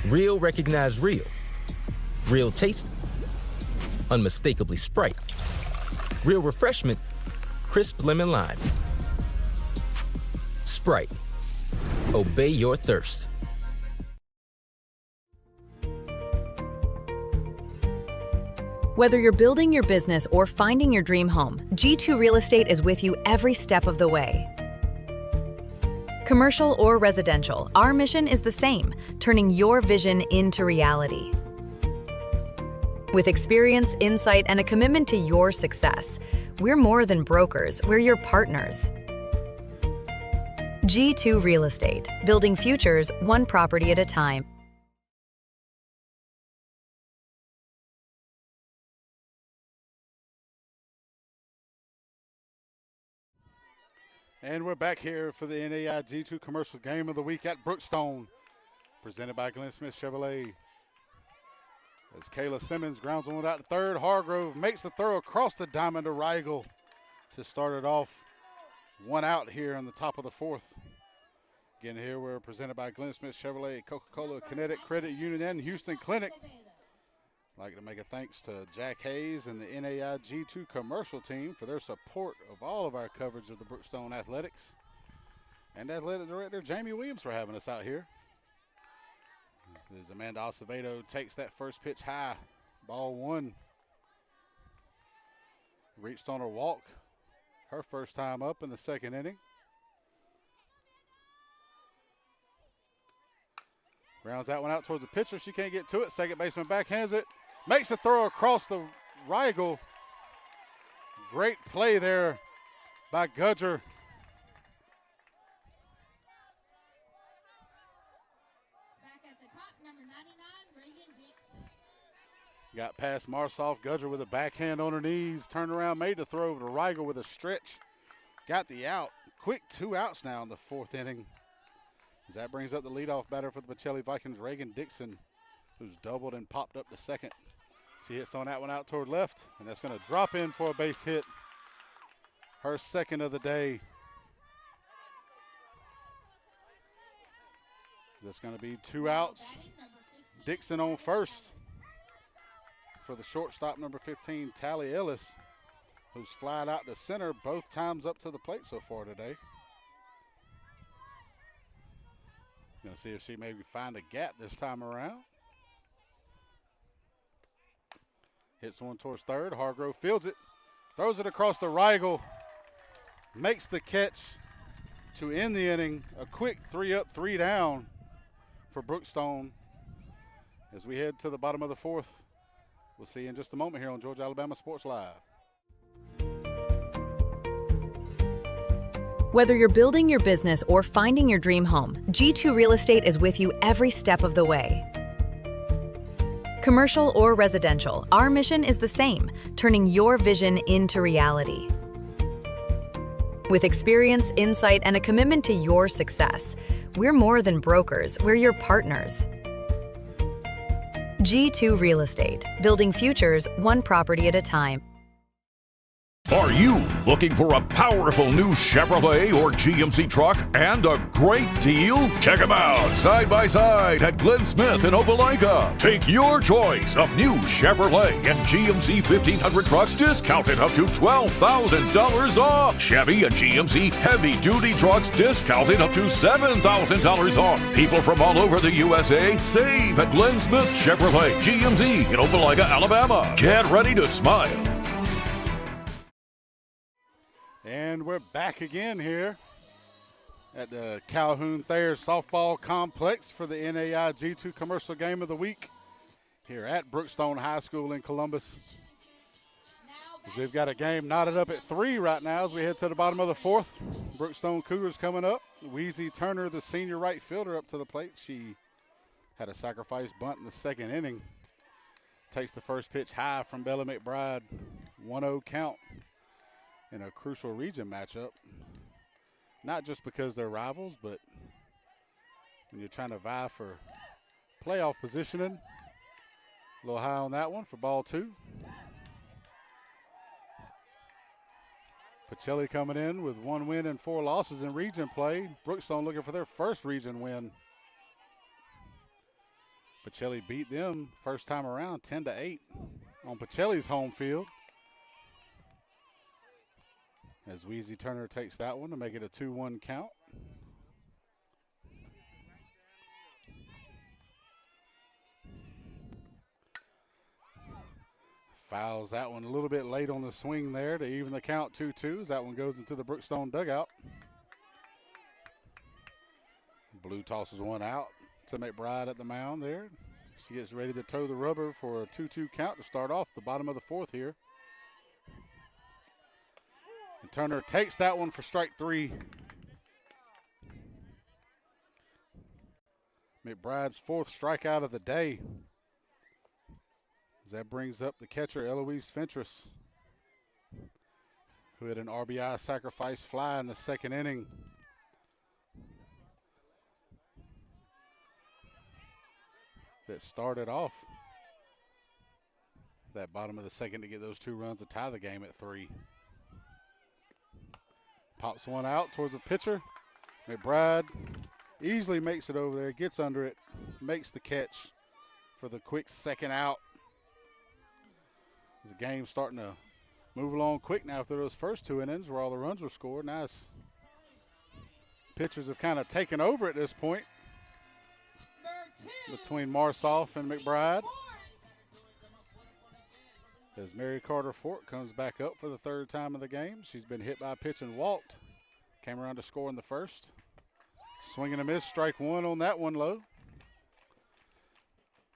Real recognize real. Real taste, unmistakably Sprite. Real refreshment, crisp lemon lime. Sprite. Obey your thirst. Whether you're building your business or finding your dream home, G2 Real Estate is with you every step of the way. Commercial or residential, our mission is the same, turning your vision into reality. With experience, insight, and a commitment to your success, we're more than brokers, we're your partners. G2 Real Estate, building futures one property at a time. And we're back here for the NAI G2 Commercial Game of the Week at Brookstone, presented by Glenn Smith Chevrolet. As Kayla Simmons grounds one out to third, Hargrove makes the throw across the diamond to Rigel to start it off. 1 out here in the top of the 4th. Again, here we're presented by Glenn Smith Chevrolet, Coca-Cola, Kinetic Credit Union, and Houston Clinic. I'd like to make a thanks to Jack Hayes and the NAI G2 commercial team for their support of all of our coverage of the Brookstone Athletics. And Athletic Director Jamie Williams for having us out here. As Amanda Acevedo takes that first pitch high, ball 1. Reached on her walk, her first time up in the 2nd inning. Grounds that one out towards the pitcher. She can't get to it. Second baseman backhands it. Makes the throw across the Rigel. Great play there by Gudger. Back at the top, number 99, Reagan Dixon. Got past Marsoff. Gudger with a backhand on her knees. Turned around, made the throw over to Rigel with a stretch. Got the out. Quick 2 outs now in the 4th inning. As that brings up the leadoff batter for the Pacelli Vikings, Reagan Dixon, who's doubled and popped up to second. She hits on that one out toward left, and that's going to drop in for a base hit. Her 2nd of the day. That's going to be 2 outs. Dixon on first for the shortstop, number 15, Tally Ellis, who's flied out to center both times up to the plate so far today. Going to see if she maybe find a gap this time around. Hits one towards third. Hargrove fields it. Throws it across to Rigel. Makes the catch to end the inning. A quick 3 up, 3 down for Brookstone. As we head to the bottom of the 4th. We'll see you in just a moment here on Georgia Alabama Sports Live. Whether you're building your business or finding your dream home, G2 Real Estate is with you every step of the way. Commercial or residential, our mission is the same, turning your vision into reality. With experience, insight, and a commitment to your success, we're more than brokers, we're your partners. G2 Real Estate, building futures one property at a time. Are you looking for a powerful new Chevrolet or GMC truck and a great deal? Check them out side by side at Glenn Smith in Opelika. Take your choice of new Chevrolet and GMC 1500 trucks discounted up to $12,000 off. Chevy and GMC heavy-duty trucks discounted up to $7,000 off. People from all over the USA save at Glenn Smith Chevrolet GMC in Opelika, Alabama. Get ready to smile. And we're back again here at the Calhoun Thayer Softball Complex for the NAI G2 Commercial Game of the Week here at Brookstone High School in Columbus. We've got a game knotted up at 3 right now as we head to the bottom of the 4th. Brookstone Cougars coming up. Weezy Turner, the senior right fielder, up to the plate. She had a sacrifice bunt in the second inning. Takes the first pitch high from Bella McBride. 1-0 count in a crucial region matchup. Not just because they're rivals, but when you're trying to vie for playoff positioning. A little high on that one for ball 2. Pacelli coming in with 1 win and 4 losses in region play. Brookstone looking for their first region win. Pacelli beat them first time around 10-8 on Pacelli's home field. As Weezy Turner takes that one to make it a 2-1 count. Fouls that one a little bit late on the swing there to even the count 2-2 as that one goes into the Brookstone dugout. Blue tosses one out to McBride at the mound there. She gets ready to toe the rubber for a 2-2 count to start off the bottom of the 4th here. And Turner takes that one for strike 3. McBride's 4th strikeout of the day. As that brings up the catcher, Eloise Fentress, who had an RBI sacrifice fly in the second inning. That started off that bottom of the second to get those 2 runs to tie the game at 3. Pops one out towards the pitcher. McBride easily makes it over there, gets under it, makes the catch for the quick second out. The game's starting to move along quick now after those first 2 innings where all the runs were scored. Now pitchers have kind of taken over at this point between Marsoff and McBride. As Mary Carter Fort comes back up for the 3rd time of the game. She's been hit by a pitch and walked. Came around to score in the first. Swing and a miss, strike 1 on that one low.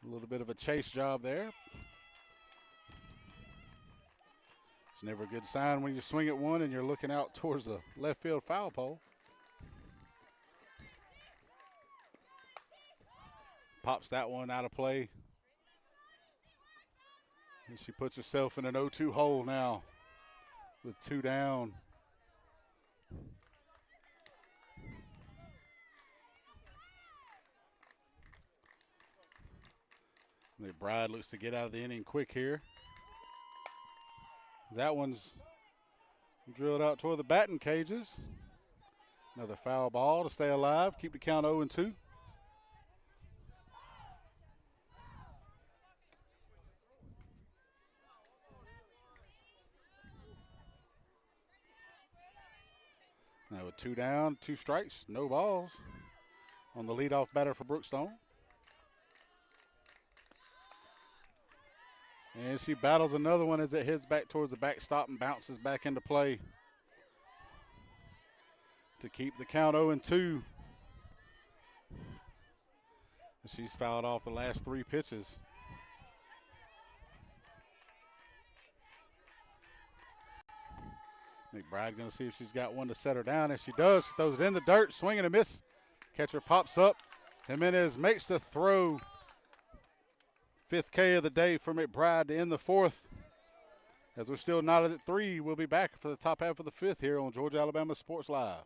A little bit of a chase job there. It's never a good sign when you swing at 1 and you're looking out towards the left field foul pole. Pops that one out of play. And she puts herself in an 0-2 hole now with 2 down. McBride looks to get out of the inning quick here. That one's drilled out toward the batting cages. Another foul ball to stay alive, keep the count 0-2. Now with 2 down, 2 strikes, no balls on the leadoff batter for Brookstone. And she battles another one as it heads back towards the backstop and bounces back into play to keep the count 0-2. She's fouled off the last 3 pitches. McBride going to see if she's got one to set her down. As she does, she throws it in the dirt, swing and a miss. Catcher pops up. Jimenez makes the throw. 5th K of the day for McBride to end the 4th. As we're still knotted at 3, we'll be back for the top half of the 5th here on Georgia Alabama Sports Live.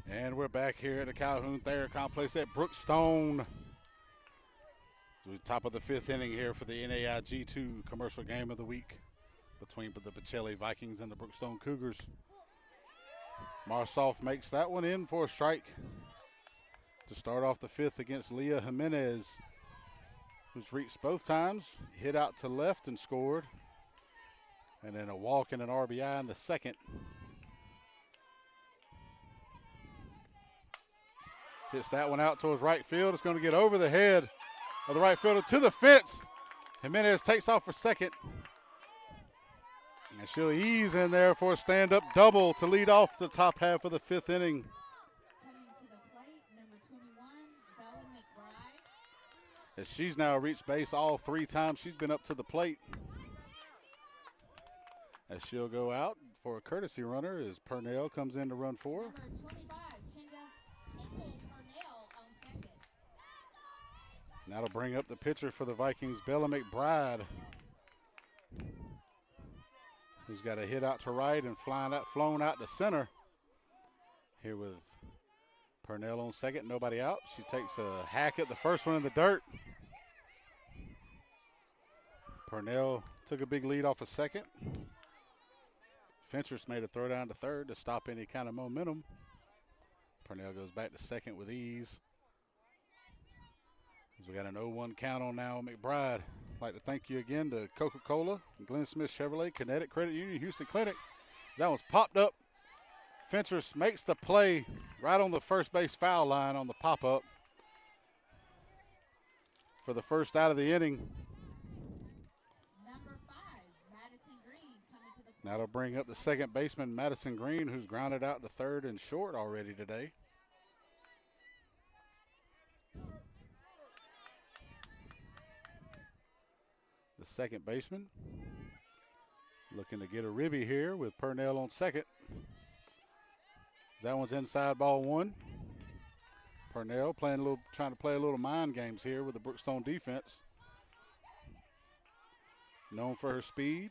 And we're back here at the Calhoun Thayer Complex at Brookstone. The top of the 5th inning here for the NAIG 2 commercial game of the week between the Pacelli Vikings and the Brookstone Cougars. Marsoff makes that one in for a strike to start off the 5th against Leah Jimenez, who's reached both times, hit out to left and scored, and then a walk and an RBI in the 2nd. Hits that one out towards right field. It's going to get over the head of the right fielder to the fence. Jimenez takes off for 2nd. And she'll ease in there for a stand-up double to lead off the top half of the 5th inning. Coming to the plate, number 21, Bella McBride. As she's now reached base all 3 times she's been up to the plate. As she'll go out for a courtesy runner as Purnell comes in to run for her. Number 25, Kendall Purnell on 2nd. That'll bring up the pitcher for the Vikings, Bella McBride, who's got a hit out to right and flown out to center. Here with Purnell on 2nd, nobody out. She takes a hack at the first one in the dirt. Purnell took a big lead off of 2nd. Fentress made a throw down to 3rd to stop any kind of momentum. Purnell goes back to 2nd with ease. As we got an 0-1 count on now, McBride. I'd like to thank you again to Coca-Cola, Glenn Smith Chevrolet, Kinetic Credit Union, Houston Clinic. That one's popped up. Fentress makes the play right on the first base foul line on the pop-up for the first out of the inning. Number 5, Madison Green coming to the plate. That'll bring up the 2nd baseman, Madison Green, who's grounded out to 3rd and short already today. The 2nd baseman looking to get a ribby here with Purnell on 2nd. That one's inside, ball 1. Purnell trying to play a little mind games here with the Brookstone defense. Known for her speed,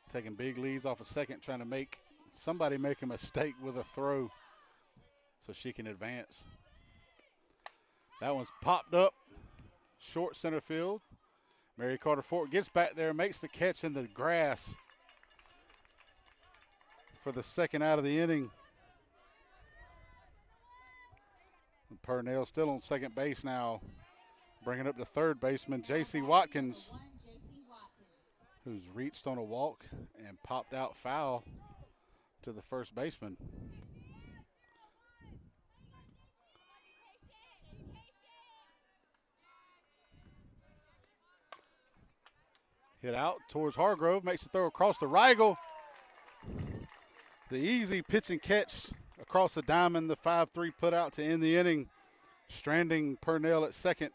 taking big leads off of 2nd, trying to make somebody make a mistake with a throw so she can advance. That one's popped up, short center field. Mary Carter Fort gets back there, makes the catch in the grass for the 2nd out of the inning. And Purnell still on 2nd base now, bringing up the 3rd baseman, J.C. Watkins, who's reached on a walk and popped out foul to the 1st baseman. Hit out towards Hargrove, makes the throw across to Rigel. The easy pitch and catch across the diamond, the 5-3 put out to end the inning, stranding Purnell at second.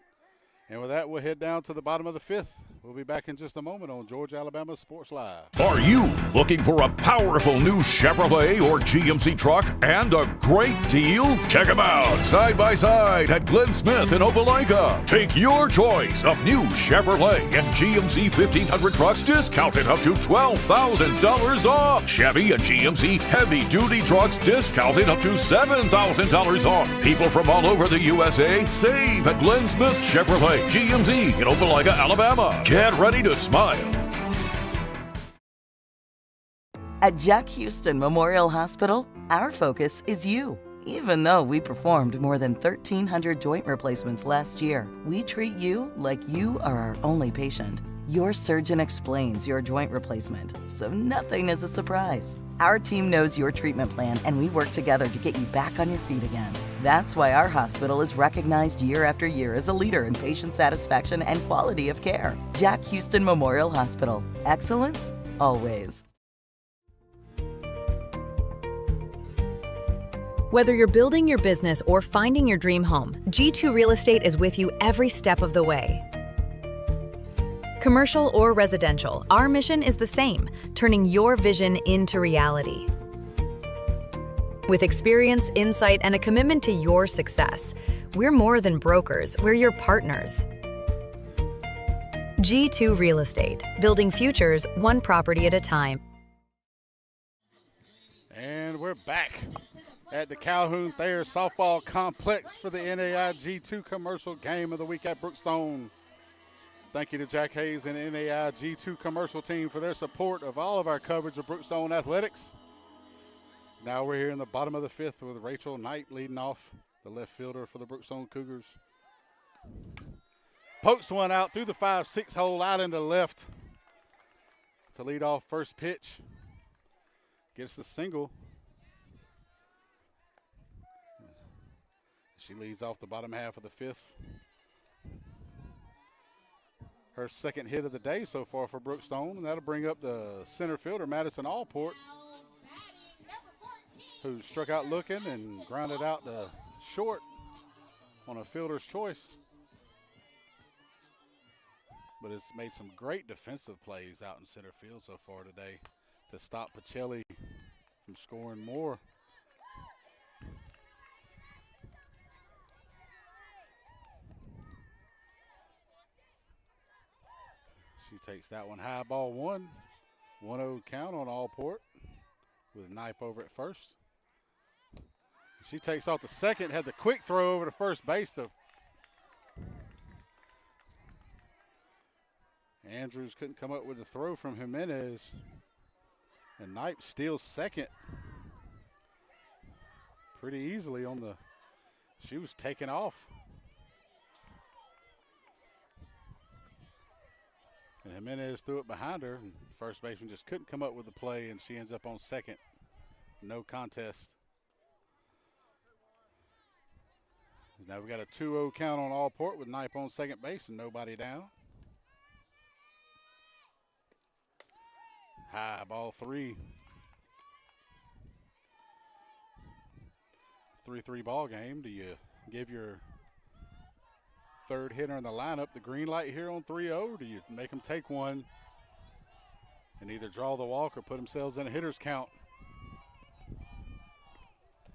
And with that, we'll head down to the bottom of the fifth. We'll be back in just a moment on Georgia Alabama Sports Live. Are you looking for a powerful new Chevrolet or GMC truck and a great deal? Check them out side by side at Glenn Smith in Opelika. Take your choice of new Chevrolet and GMC 1500 trucks discounted up to $12,000 off. Chevy and GMC heavy-duty trucks discounted up to $7,000 off. People from all over the USA save at Glenn Smith Chevrolet GMC in Opelika, Alabama. Get ready to smile. At Jack Houston Memorial Hospital, our focus is you. Even though we performed more than 1,300 joint replacements last year, we treat you like you are our only patient. Your surgeon explains your joint replacement, so nothing is a surprise. Our team knows your treatment plan, and we work together to get you back on your feet again. That's why our hospital is recognized year after year as a leader in patient satisfaction and quality of care. Jack Houston Memorial Hospital. Excellence, always. Whether you're building your business or finding your dream home, G2 Real Estate is with you every step of the way. Commercial or residential, our mission is the same, turning your vision into reality. With experience, insight, and a commitment to your success, we're more than brokers, we're your partners. G2 Real Estate, building futures one property at a time. And we're back at the Calhoun Thayer Softball Complex for the NAI G2 Commercial Game of the Week at Brookstone. Thank you to Jack Hayes and NAI G2 Commercial Team for their support of all of our coverage of Brookstone Athletics. Now we're here in the bottom of the fifth with Rachel Knight leading off, the left fielder for the Brookstone Cougars. Pokes one out through the 5-6 hole out into left to lead off first pitch. Gets the single. She leads off the bottom half of the fifth. Her second hit of the day so far for Brookstone, and that'll bring up the center fielder, Madison Allport, who struck out looking and grounded out to short on a fielder's choice. But it's made some great defensive plays out in center field so far today to stop Pacelli from scoring more. She takes that one high, ball one. 1-0 count on Allport with Knipe over at first. She takes off the second, had the quick throw over to first base. Andrews couldn't come up with the throw from Jimenez. And Knipe steals second pretty easily on the, she was taken off. And Jimenez threw it behind her, and first baseman just couldn't come up with the play, and she ends up on second. No contest. Now we've got a 2-0 count on Allport with Knipe on second base and nobody down. High, ball three. 3-3 ball game. Do you give your third hitter in the lineup the green light here on 3-0? Do you make them take one and either draw the walk or put themselves in a hitter's count?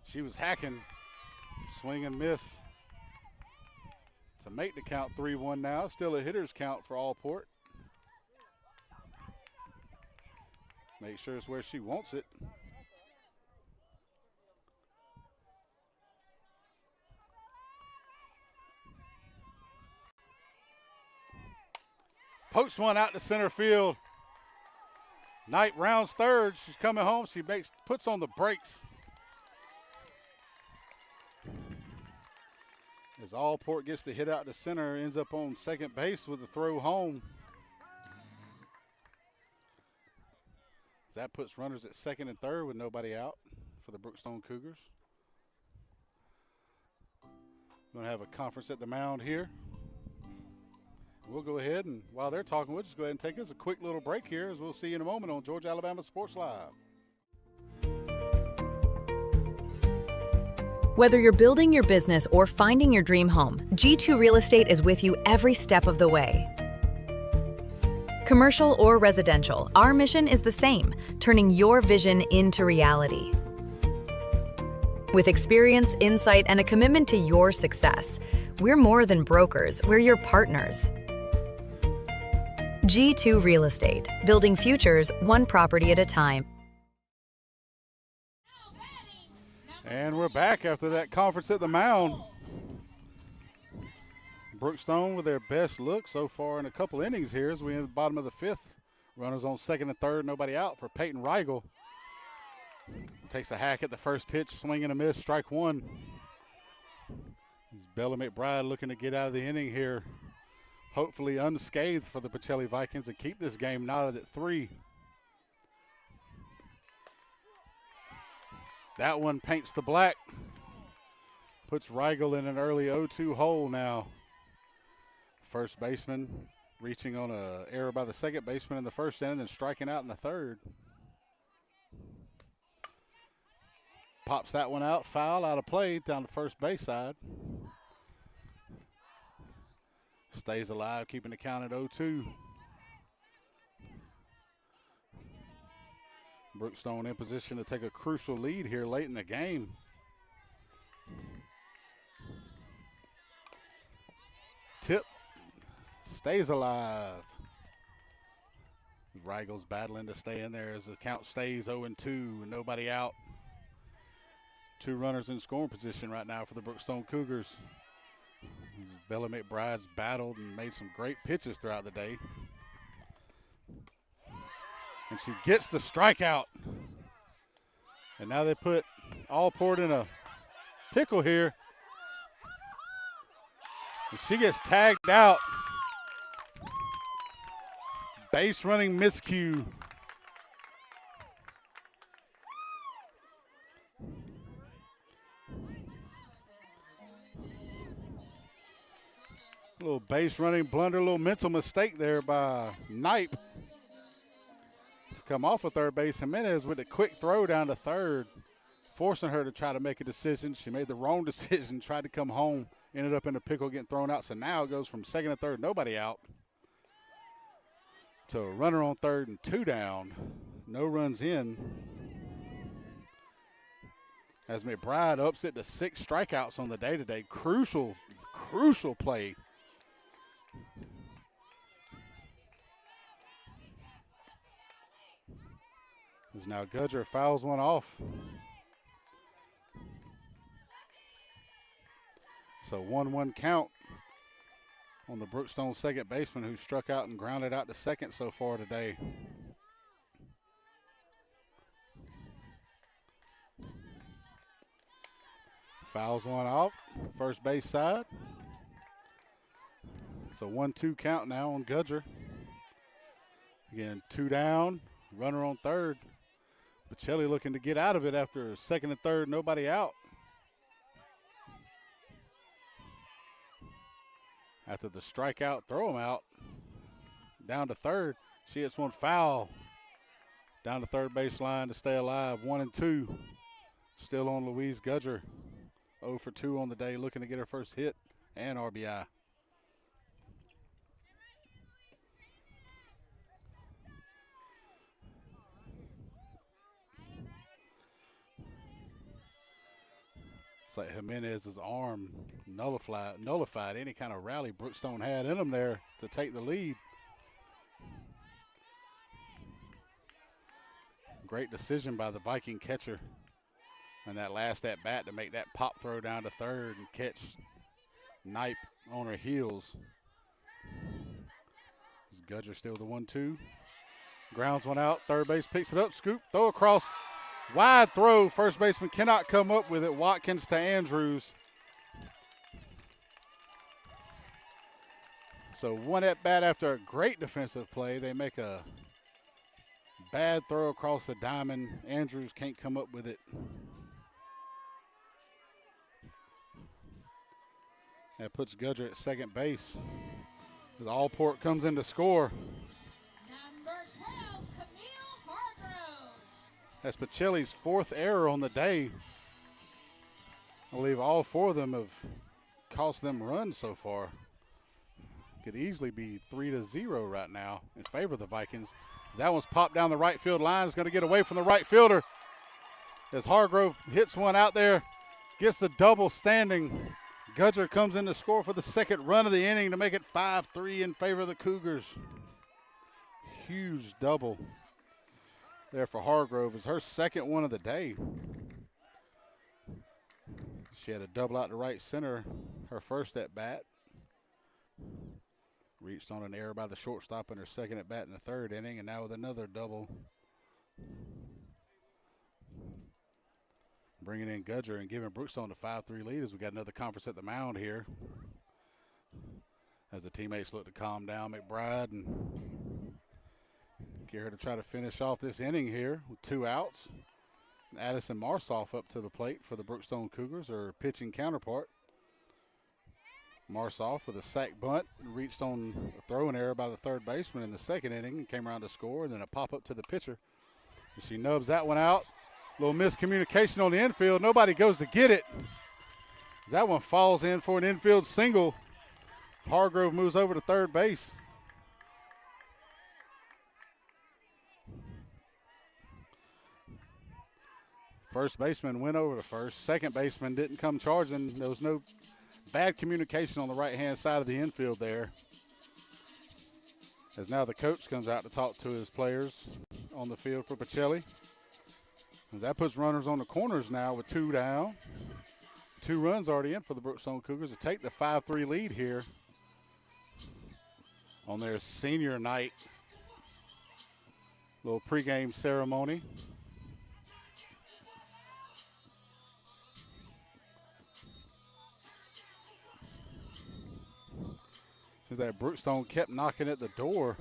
She was hacking, swing and miss to make the count 3-1 now. Still a hitter's count for Allport. Make sure it's where she wants it. Pokes one out to center field. Knight rounds third. She's coming home. She puts on the brakes. As Allport gets the hit out to center, ends up on second base with the throw home. That puts runners at second and third with nobody out for the Brookstone Cougars. We're going to have a conference at the mound here. we'll go ahead and while they're talking, we'll just go ahead and take us a quick little break here, as we'll see you in a moment on Georgia Alabama Sports Live. Whether you're building your business or finding your dream home, G2 Real Estate is with you every step of the way. Commercial or residential, our mission is the same, turning your vision into reality. With experience, insight, and a commitment to your success, we're more than brokers, we're your partners. G2 Real Estate, building futures one property at a time. And we're back after that conference at the mound. Brookstone with their best look so far in a couple innings here as we in the bottom of the fifth. Runners on second and third, nobody out for Peyton Rigel. Takes a hack at the first pitch, swing and a miss, strike one. Bella McBride looking to get out of the inning here, hopefully unscathed for the Pacelli Vikings and keep this game knotted at 3. That one paints the black. Puts Rigel in an early 0-2 hole now. First baseman reaching on an error by the second baseman in the first inning and striking out in the third. Pops that one out, foul, out of play, down the first base side. Stays alive, keeping the count at 0-2. Brookstone in position to take a crucial lead here late in the game. Tip stays alive. Rigel's battling to stay in there as the count stays 0-2 with nobody out. 2 runners in scoring position right now for the Brookstone Cougars. Bella McBride's battled and made some great pitches throughout the day. And she gets the strikeout. And now they put Allport in a pickle here. And she gets tagged out. Base running miscue. A little base running blunder, a little mental mistake there by Knipe to come off of third base. Jimenez with a quick throw down to third, forcing her to try to make a decision. She made the wrong decision, tried to come home, ended up in a pickle getting thrown out. So now it goes from second to third, nobody out, to a runner on third and 2 down. No runs in. As McBride ups it to 6 strikeouts on the day today. Crucial play. As now Gudger fouls one off. So 1-1 count on the Brookstone second baseman, who struck out and grounded out to second so far today. Fouls one off, first base side. So 1-2 count now on Gudger. Again, 2 down, runner on third. Pacelli looking to get out of it after second and third, nobody out. After the strikeout, throw him out. Down to third. She hits one foul. Down the third baseline to stay alive. 1-2. Still on Louise Gudger. 0 for 2 on the day, looking to get her first hit and RBI. It's like Jimenez's arm nullified any kind of rally Brookstone had in them there to take the lead. Great decision by the Viking catcher and that last at bat to make that pop throw down to third and catch Knipe on her heels. Gudger still the 1-2. Grounds one out, third base picks it up, scoop, throw across. Wide throw, first baseman cannot come up with it. Watkins to Andrews. So one at bat after a great defensive play. They make a bad throw across the diamond. Andrews can't come up with it. That puts Gudger at second base. As Allport comes in to score. Number 12, Camille Hargrove. That's Pacelli's 4th error on the day. I believe all 4 of them have cost them runs so far. Could easily be 3-0 right now in favor of the Vikings. As that one's popped down the right field line. Is going to get away from the right fielder. As Hargrove hits one out there, gets the double standing. Gudger comes in to score for the 2nd run of the inning to make it 5-3 in favor of the Cougars. Huge double there for Hargrove. It's her 2nd one of the day. She had a double out to right center, her first at bat. Reached on an error by the shortstop in her 2nd at bat in the 3rd inning, and now with another double. Bringing in Gudger and giving Brookstone a 5-3 lead as we got another conference at the mound here. As the teammates look to calm down McBride and get her to try to finish off this inning here with 2 outs. Addison Marsoff up to the plate for the Brookstone Cougars, her pitching counterpart. Marsoff with a sac bunt, reached on a throwing error by the 3rd baseman in the 2nd inning and came around to score, and then a pop-up to the pitcher. And she nubs that one out. A little miscommunication on the infield. Nobody goes to get it. That one falls in for an infield single. Hargrove moves over to 3rd base. First baseman went over to first. 2nd baseman didn't come charging. There was no bad communication on the right-hand side of the infield there. As now the coach comes out to talk to his players on the field for Pacelli. As that puts runners on the corners now with 2 down. 2 runs already in for the Brookstone Cougars to take the 5-3 lead here on their senior night. Little pregame ceremony. Since that Brookstone kept knocking at the door.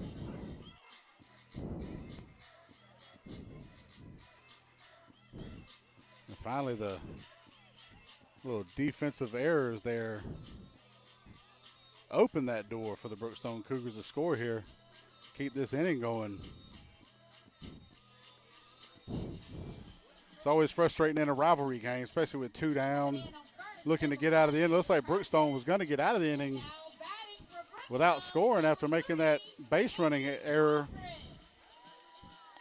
And finally the little defensive errors there open that door for the Brookstone Cougars to score here. Keep this inning going. It's always frustrating in a rivalry game, especially with 2 down, looking to get out of the inning. Looks like Brookstone was going to get out of the inning without scoring after making that base running error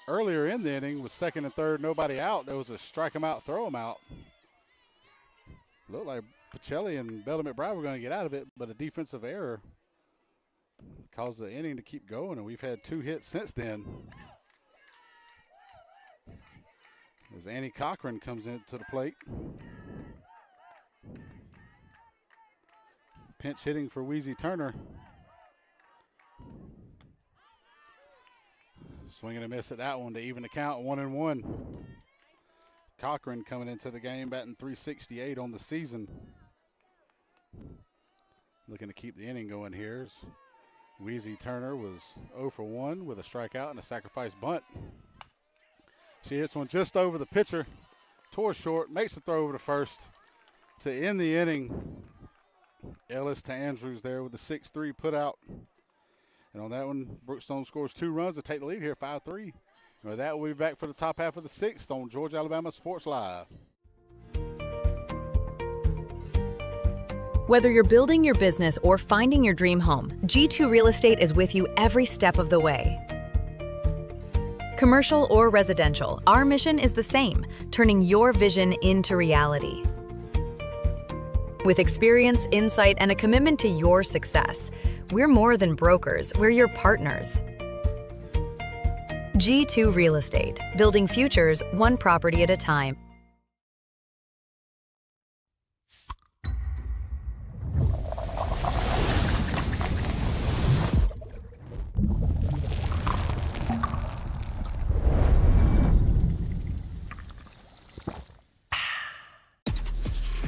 earlier in the inning with 2nd and 3rd, nobody out. There was a strike him out, throw him out. Looked like Pacelli and Bella McBride were going to get out of it, but a defensive error caused the inning to keep going, and we've had 2 hits since then. As Annie Cochran comes into the plate. Pinch hitting for Weezy Turner. Swing and a miss at that one to even the count, 1-1. Cochran coming into the game batting .368 on the season. Looking to keep the inning going here. Weezy Turner was 0 for 1 with a strikeout and a sacrifice bunt. She hits one just over the pitcher, towards short, makes the throw over to first to end the inning. Ellis to Andrews there with the 6-3 put out. And on that one, Brookstone scores 2 runs to take the lead here, 5-3. And with that, we'll be back for the top half of the 6th on Georgia Alabama Sports Live. Whether you're building your business or finding your dream home, G2 Real Estate is with you every step of the way. Commercial or residential, our mission is the same, turning your vision into reality. With experience, insight, and a commitment to your success, we're more than brokers, we're your partners. G2 Real Estate, building futures one property at a time.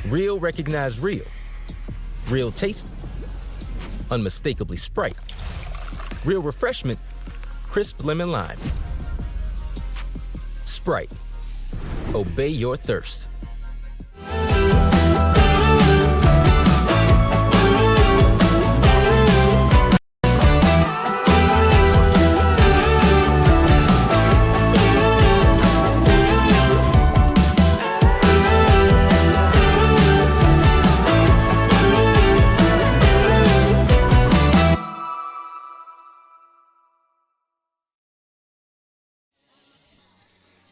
Real recognize real. Real taste, unmistakably Sprite. Real refreshment, crisp lemon lime. Sprite, obey your thirst.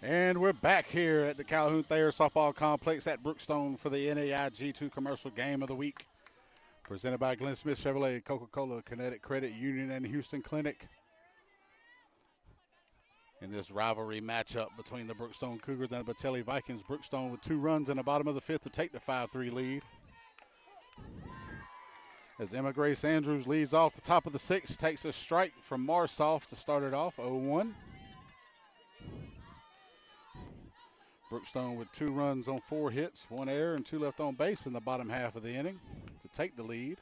And we're back here at the Calhoun Thayer Softball Complex at Brookstone for the NAIG2 Commercial Game of the Week. Presented by Glenn Smith Chevrolet, Coca-Cola, Kinetic Credit Union, and Houston Clinic. In this rivalry matchup between the Brookstone Cougars and the Pacelli Vikings, Brookstone with 2 runs in the bottom of the 5th to take the 5-3 lead. As Emma Grace Andrews leads off the top of the 6th, takes a strike from Marsoff to start it off, 0-1. Brookstone with 2 runs on 4 hits, 1 error, and 2 left on base in the bottom half of the inning to take the lead.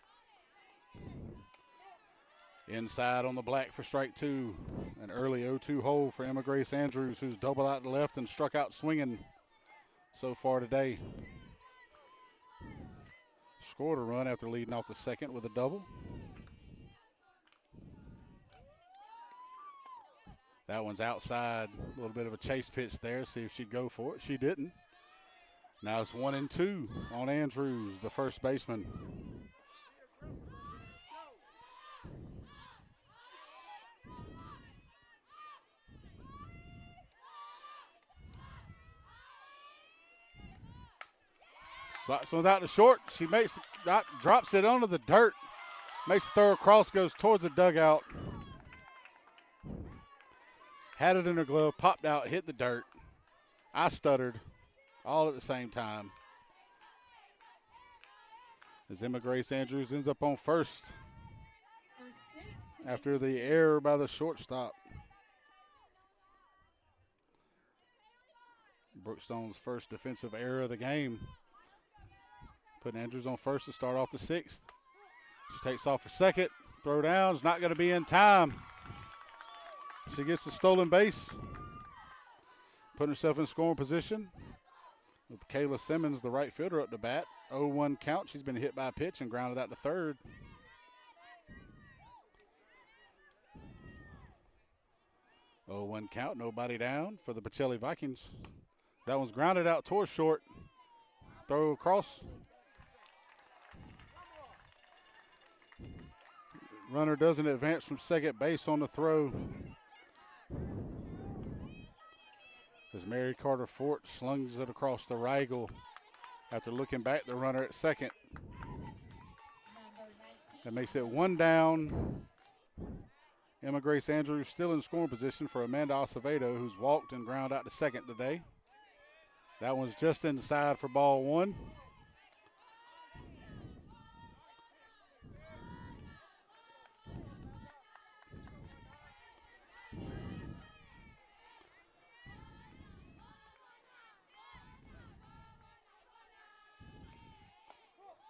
Inside on the black for strike 2. An early 0-2 hole for Emma Grace Andrews, who's doubled out to left and struck out swinging so far today. Scored a run after leading off the 2nd with a double. That one's outside, a little bit of a chase pitch there, see if she'd go for it. She didn't. Now it's 1-2 on Andrews, the first baseman. Slots one out to short. She drops it onto the dirt. Makes the throw across, goes towards the dugout. Had it in her glove, popped out, hit the dirt. I stuttered, all at the same time. As Emma Grace Andrews ends up on first after the error by the shortstop. Brookstone's first defensive error of the game. Putting Andrews on first to start off the 6th. She takes off for second. Throw down is not going to be in time. She gets the stolen base. Putting herself in scoring position with Kayla Simmons, the right fielder, up to bat. 0-1 count. She's been hit by a pitch and grounded out to third. Oh, 1 count, nobody down for the Pacelli Vikings. That one's grounded out towards short. Throw across. Runner doesn't advance from second base on the throw. As Mary Carter Fort slings it across the Rigel after looking back the runner at second. That makes it 1 down. Emma Grace Andrews still in scoring position for Amanda Acevedo, who's walked and ground out to second today. That one's just inside for ball 1.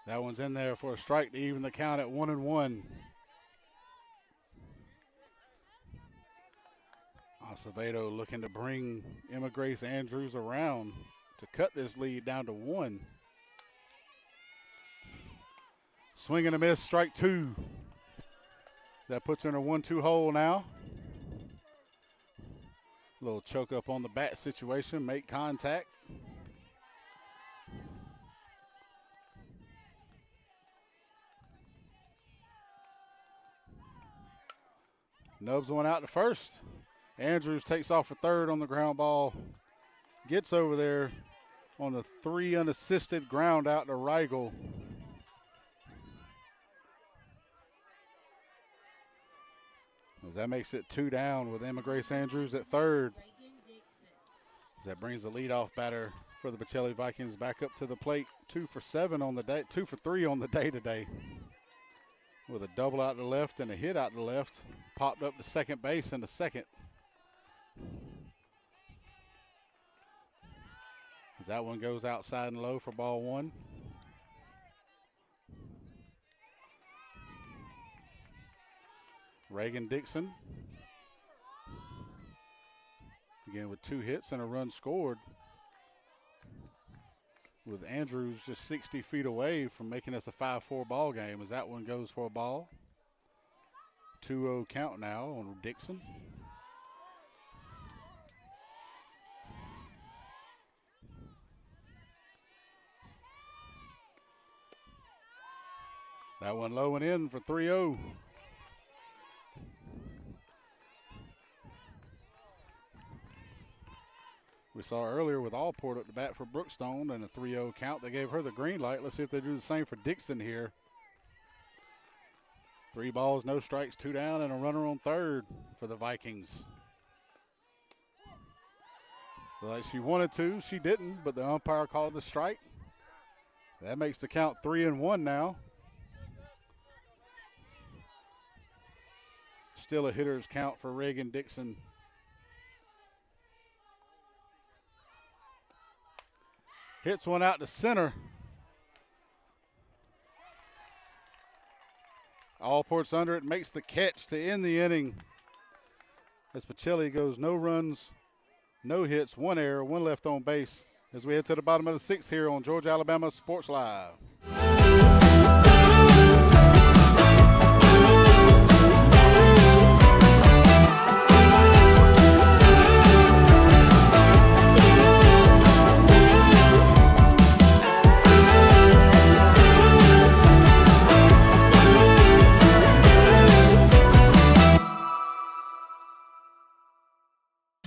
That one's in there for a strike to even the count at 1-1. Acevedo looking to bring Emma Grace Andrews around to cut this lead down to 1. Swing and a miss, strike 2. That puts her in a 1-2 hole now. A little choke up on the bat situation, make contact. Nubs one out to first. Andrews takes off for third on the ground ball. Gets over there on the 3 unassisted ground out to Rigel. As that makes it 2 down with Emma Grace Andrews at third. As that brings the leadoff batter for the Pacelli Vikings back up to the plate. 2 for 7 on the day, 2 for 3 on the day today. With a double out to left and a hit out to left. Popped up to second base in the second. As that one goes outside and low for ball 1. Reagan Dixon. Again with 2 hits and a run scored. With Andrews just 60 feet away from making us a 5-4 ball game as that one goes for a ball. 2-0 count now on Dixon. That one low and in for 3-0. We saw earlier with Allport at the bat for Brookstone and a 3-0 count. They gave her the green light. Let's see if they do the same for Dixon here. 3 balls, no strikes, 2 down, and a runner on third for the Vikings. Like she wanted to, she didn't, but the umpire called the strike. That makes the count 3-1 now. Still a hitter's count for Reagan Dixon. Hits one out to center. Allport's under it, makes the catch to end the inning. As Pacelli goes no runs, no hits, 1 error, 1 left on base. As we head to the bottom of the 6th here on Georgia Alabama Sports Live.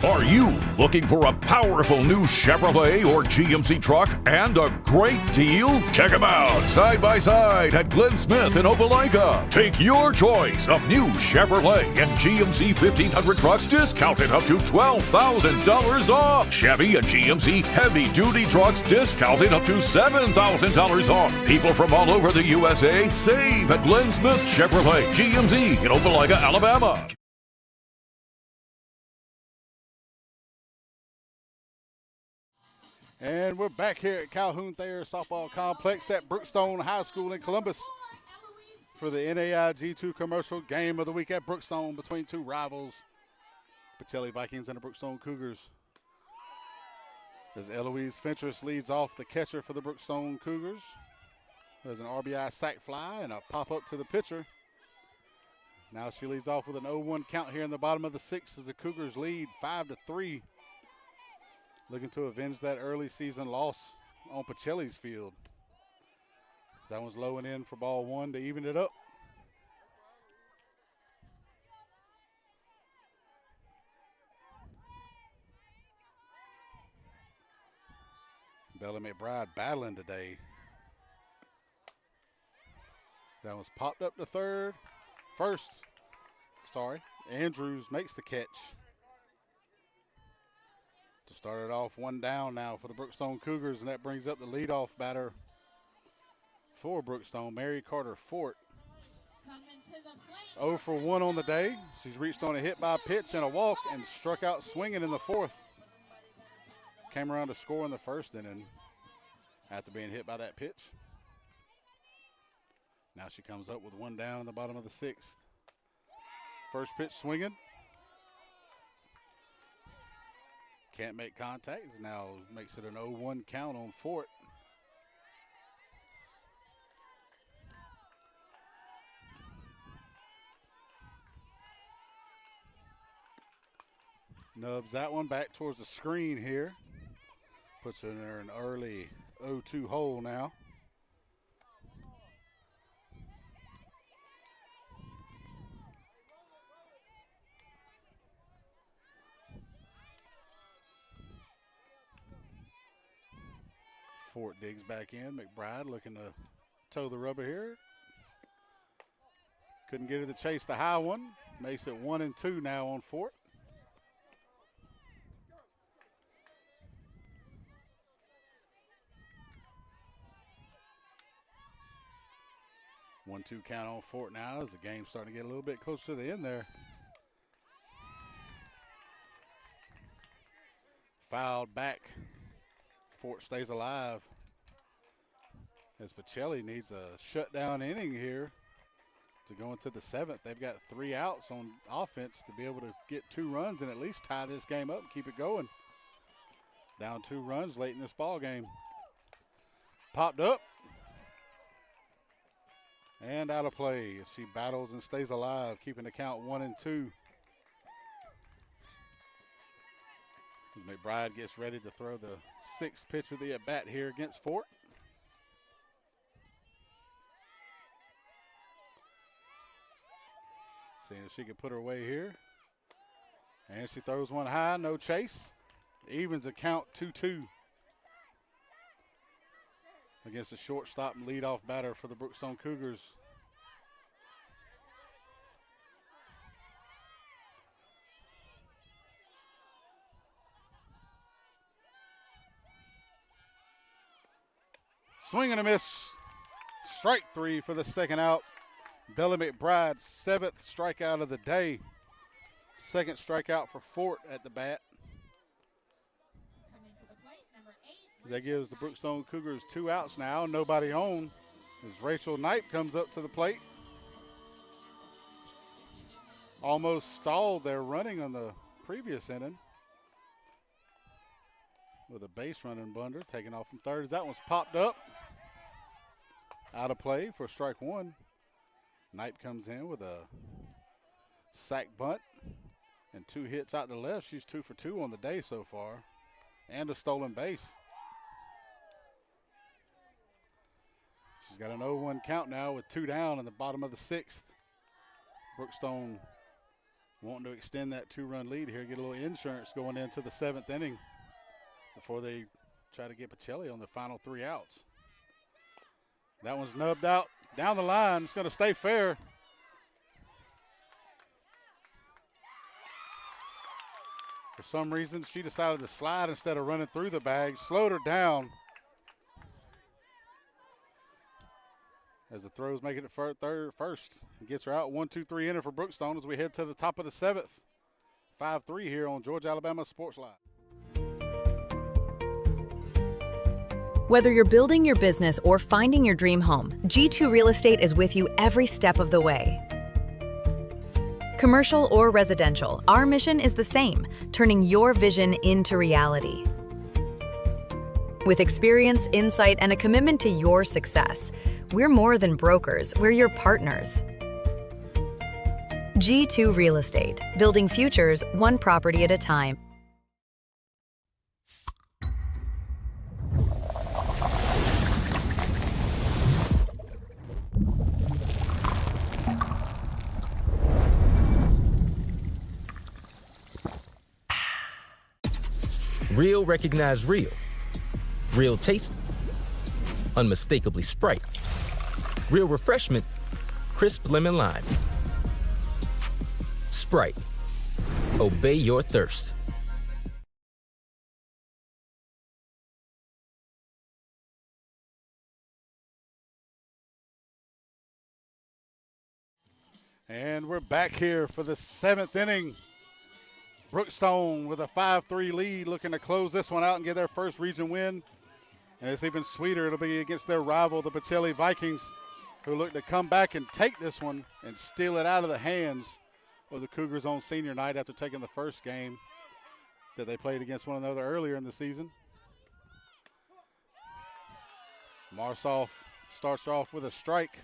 Are you looking for a powerful new Chevrolet or GMC truck and a great deal? Check them out side by side at Glenn Smith in Opelika. Take your choice of new Chevrolet and GMC 1500 trucks discounted up to $12,000 off. Chevy and GMC heavy-duty trucks discounted up to $7,000 off. People from all over the USA save at Glenn Smith Chevrolet GMC in Opelika, Alabama. And we're back here at Calhoun Thayer Softball Complex at Brookstone High School in Columbus for the NAIA G2 commercial game of the week at Brookstone between 2 rivals, Pacelli Vikings and the Brookstone Cougars. As Eloise Fentress leads off, the catcher for the Brookstone Cougars. There's an RBI sac fly and a pop-up to the pitcher. Now she leads off with an 0-1 count here in the bottom of the 6th as the Cougars lead 5-3. Looking to avenge that early season loss on Pacelli's field. That one's low and in for ball 1 to even it up. Bella McBride battling today. That one's popped up to first. Andrews makes the catch. To start it off 1 down now for the Brookstone Cougars, and that brings up the leadoff batter for Brookstone, Mary Carter Fort. 0 for 1 on the day. She's reached on a hit by pitch and a walk and struck out swinging in the 4th. Came around to score in the 1st inning after being hit by that pitch. Now she comes up with 1 down in the bottom of the 6th. First pitch swinging. Can't make contact. Now makes it an 0-1 count on Fort. Nubs that one back towards the screen here. Puts her in an early 0-2 hole now. Fort digs back in. McBride looking to toe the rubber here. Couldn't get her to chase the high one. Makes it 1-2 now on Fort. One-two count on Fort now as the game's starting to get a little bit closer to the end there. Fouled back. Fort stays alive as Pacelli needs a shutdown inning here to go into the 7th. They've got 3 outs on offense to be able to get 2 runs and at least tie this game up and keep it going. Down 2 runs late in this ball game. Popped up and out of play as she battles and stays alive, keeping the count 1-2. McBride gets ready to throw the 6th pitch of the at-bat here against Fort. Seeing if she can put her away here. And she throws one high, no chase. Evens the count 2-2 against the shortstop and leadoff batter for the Brookstone Cougars. Swing and a miss. Strike 3 for the second out. Bella McBride's 7th strikeout of the day. Second strikeout for Fort at the bat. That gives the Brookstone Cougars 2 outs now, nobody on, as Rachel Knight comes up to the plate. Almost stalled their running on the previous inning with a base running bunder taken off from third as that one's popped up. Out of play for strike 1. Knight comes in with a sac bunt and 2 hits out to left. She's 2 for 2 on the day so far, and a stolen base. She's got an 0-1 count now with 2 down in the bottom of the 6th. Brookstone wanting to extend that 2-run lead here, get a little insurance going into the 7th inning before they try to get Pacelli on the final 3 outs. That one's nubbed out down the line. It's going to stay fair. For some reason, she decided to slide instead of running through the bag, slowed her down. As the throws make it to first. It gets her out 1-2-3 inning for Brookstone as we head to the top of the 7th. 5-3 here on Georgia Alabama Sports Live. Whether you're building your business or finding your dream home, G2 Real Estate is with you every step of the way. Commercial or residential, our mission is the same, turning your vision into reality. With experience, insight, and a commitment to your success, we're more than brokers, we're your partners. G2 Real Estate, building futures one property at a time. Real recognize real. Real taste, unmistakably Sprite. Real refreshment, crisp lemon lime. Sprite, obey your thirst. And we're back here for the 7th inning. Brookstone with a 5-3 lead, looking to close this one out and get their first region win. And it's even sweeter. It'll be against their rival, the Pacelli Vikings, who look to come back and take this one and steal it out of the hands of the Cougars on senior night after taking the first game that they played against one another earlier in the season. Marsoff starts off with a strike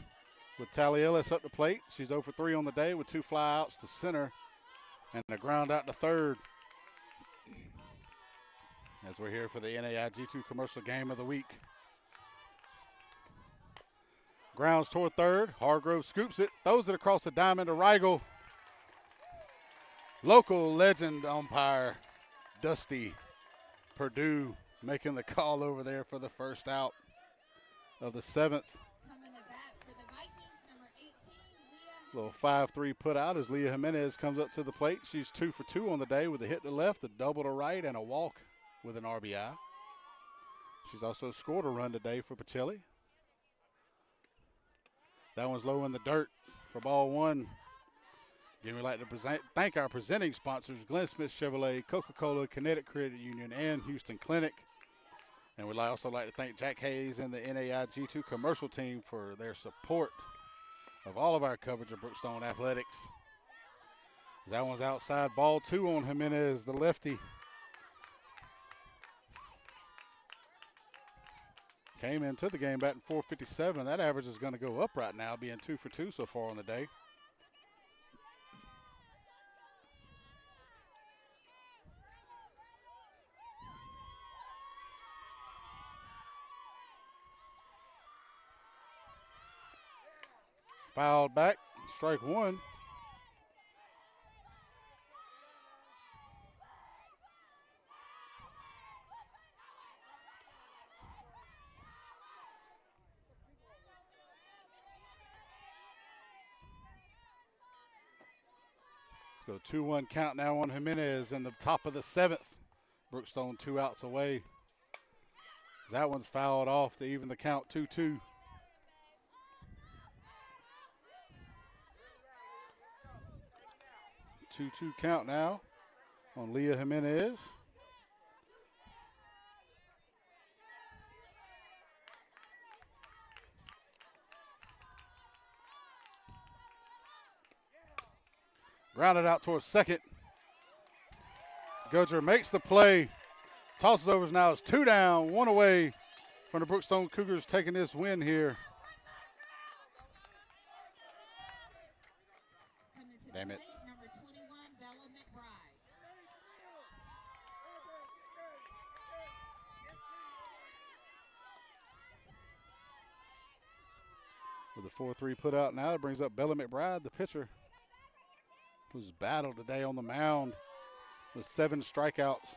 with Tally Ellis up the plate. She's 0 for 3 on the day with 2 fly outs to center and a ground out to third. As we're here for the NAI G2 commercial game of the week. Grounds toward third. Hargrove scoops it, throws it across the diamond to Rigel. Local legend umpire Dusty Purdue making the call over there for the first out of the 7th. Little 5-3 put out as Leah Jimenez comes up to the plate. She's 2 for 2 on the day with a hit to left, a double to right, and a walk with an RBI. She's also scored a run today for Pacelli. That one's low in the dirt for ball 1. Again, we'd like to thank our presenting sponsors, Glenn Smith Chevrolet, Coca-Cola, Kinetic Credit Union, and Houston Clinic. And we'd also like to thank Jack Hayes and the NAI G2 commercial team for their support of all of our coverage of Brookstone Athletics. That one's outside, ball 2 on Jimenez, the lefty. Came into the game batting .457. That average is going to go up right now, being 2 for 2 so far on the day. Fouled back, strike 1. Go 2-1 count now on Jimenez in the top of the 7th. Brookstone 2 outs away. That one's fouled off to even the count 2-2. Two count now on Leah Jimenez. Grounded out towards second. Gozer makes the play. Tosses over now. It's 2 down, 1 away from the Brookstone Cougars taking this win here. Damn it. Number 21, Bella McBride. With the 4-3 put out now, it brings up Bella McBride, the pitcher, who's battled today on the mound with 7 strikeouts.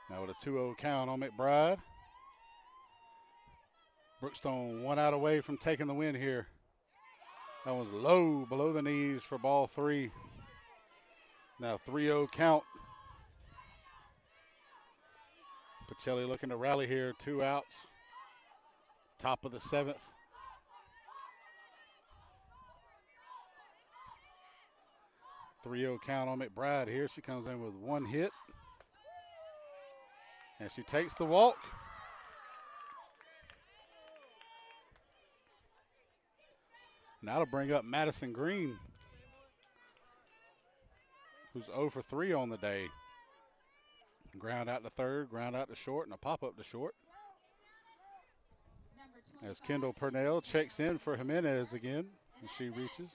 Now with a 2-0 count on McBride. Brookstone 1 out away from taking the win here. That was low, below the knees for ball 3. Now 3-0 count. Pacelli looking to rally here, 2 outs. Top of the 7th. Three-0 count on McBride here. She comes in with 1 hit. And she takes the walk. Now to bring up Madison Green, who's 0 for 3 on the day. Ground out to third, ground out to short, and a pop-up to short. As Kendall Purnell checks in for Jimenez again, and she reaches.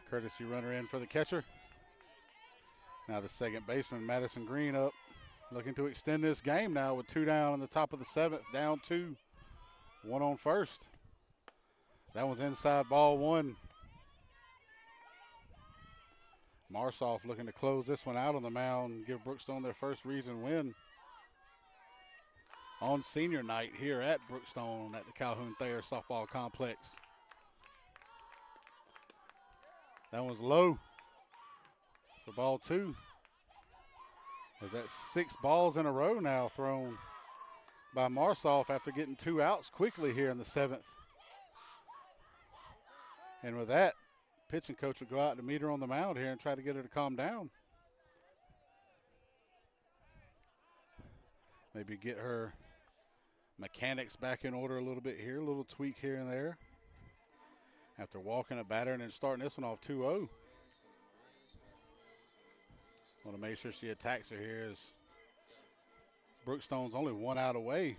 Courtesy runner in for the catcher. Now the second baseman, Madison Green, up, looking to extend this game now with 2 down in the top of the 7th, down 2, 1 on first. That one's inside, ball 1. Marsoff looking to close this one out on the mound and give Brookstone their first region win on senior night here at Brookstone at the Calhoun Thayer Softball Complex. That one's low for ball 2. There's that 6 balls in a row now thrown by Marsoff after getting 2 outs quickly here in the 7th. And with that, pitching coach would go out to meet her on the mound here and try to get her to calm down. Maybe get her mechanics back in order a little bit here, a little tweak here and there. After walking a batter and then starting this one off 2-0. Want to make sure she attacks her here as Brookstone's only 1 out away.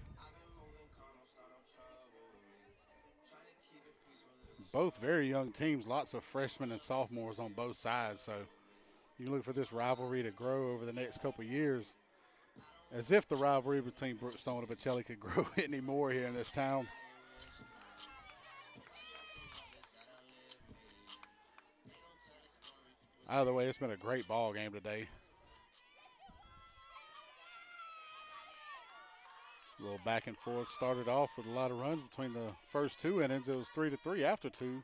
Both very young teams, lots of freshmen and sophomores on both sides, so you look for this rivalry to grow over the next couple years. As if the rivalry between Brookstone and Pacelli could grow any more here in this town. Either way, it's been a great ball game today. A little back and forth. Started off with a lot of runs between the first 2 innings. It was 3-3 after 2.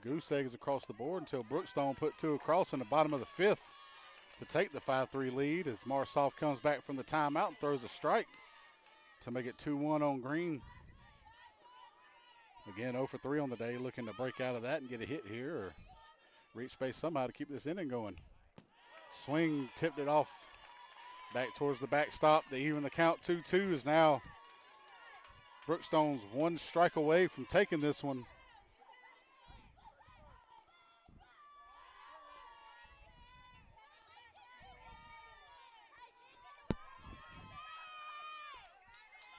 Goose eggs across the board until Brookstone put 2 across in the bottom of the 5th to take the 5-3 lead as Marsoff comes back from the timeout and throws a strike to make it 2-1 on Green. Again, 0 for 3 on the day, looking to break out of that and get a hit here or reach space somehow to keep this inning going. Swing, tipped it off back towards the backstop to even the count. 2-2 is now Brookstone's 1 strike away from taking this one.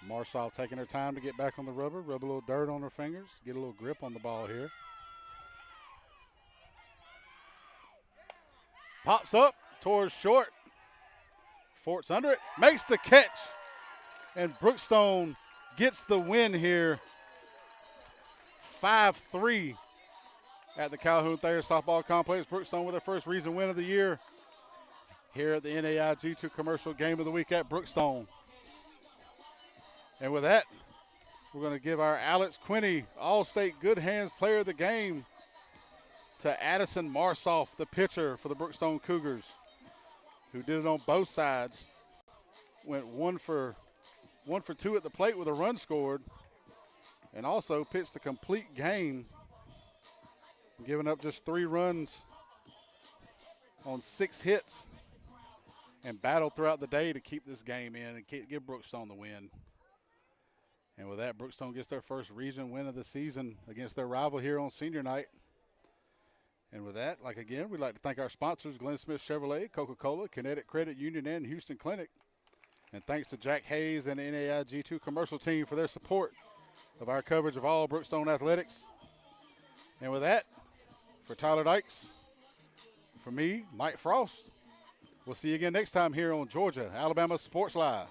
Marshall taking her time to get back on the rubber, rub a little dirt on her fingers, get a little grip on the ball here. Pops up towards short. Fort's under it, makes the catch. And Brookstone gets the win here. 5-3 at the Calhoun Thayer Softball Complex. Brookstone with their first recent win of the year here at the NAIG2 Commercial Game of the Week at Brookstone. And with that, we're going to give our Alex Quinney All-State Good Hands Player of the Game to Addison Marsoff, the pitcher for the Brookstone Cougars, who did it on both sides. Went one for two at the plate with a run scored, and also pitched a complete game, giving up just 3 runs on 6 hits, and battled throughout the day to keep this game in and give Brookstone the win. And with that, Brookstone gets their first region win of the season against their rival here on senior night. And with that, again, we'd like to thank our sponsors, Glenn Smith Chevrolet, Coca-Cola, Kinetic Credit Union, and Houston Clinic. And thanks to Jack Hayes and the NAIG2 commercial team for their support of our coverage of all Brookstone athletics. And with that, for Tyler Dykes, for me, Mike Frost, we'll see you again next time here on Georgia, Alabama Sports Live.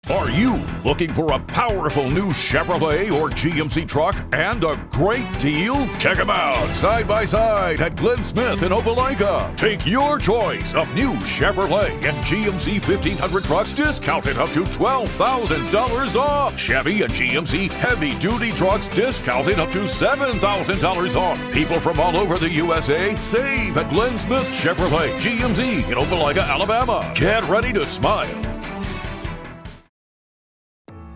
Are you looking for a powerful new Chevrolet or GMC truck and a great deal? Check them out side by side at Glenn Smith in Opelika. Take your choice of new Chevrolet and GMC 1500 trucks discounted up to $12,000 off. Chevy and GMC heavy-duty trucks discounted up to $7,000 off. People from all over the USA save at Glenn Smith Chevrolet GMC in Opelika, Alabama. Get ready to smile.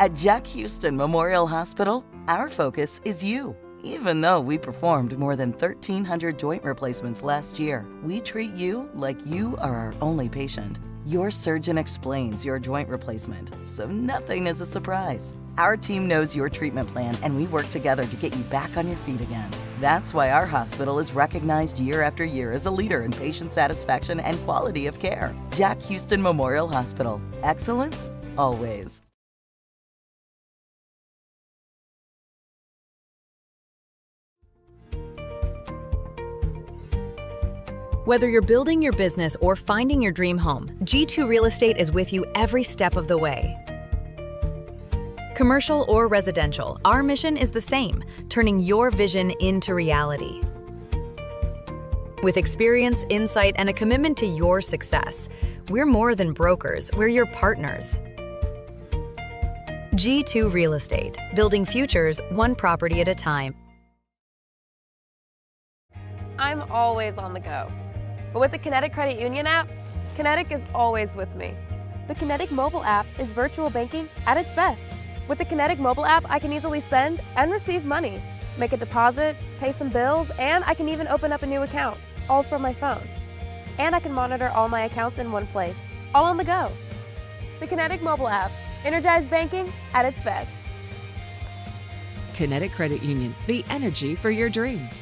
At Jack Houston Memorial Hospital, our focus is you. Even though we performed more than 1,300 joint replacements last year, we treat you like you are our only patient. Your surgeon explains your joint replacement, so nothing is a surprise. Our team knows your treatment plan, and we work together to get you back on your feet again. That's why our hospital is recognized year after year as a leader in patient satisfaction and quality of care. Jack Houston Memorial Hospital. Excellence, always. Whether you're building your business or finding your dream home, G2 Real Estate is with you every step of the way. Commercial or residential, our mission is the same, turning your vision into reality. With experience, insight, and a commitment to your success, we're more than brokers, we're your partners. G2 Real Estate, building futures one property at a time. I'm always on the go. But with the Kinetic Credit Union app, Kinetic is always with me. The Kinetic mobile app is virtual banking at its best. With the Kinetic mobile app, I can easily send and receive money, make a deposit, pay some bills, and I can even open up a new account, all from my phone. And I can monitor all my accounts in one place, all on the go. The Kinetic mobile app, energized banking at its best. Kinetic Credit Union, the energy for your dreams.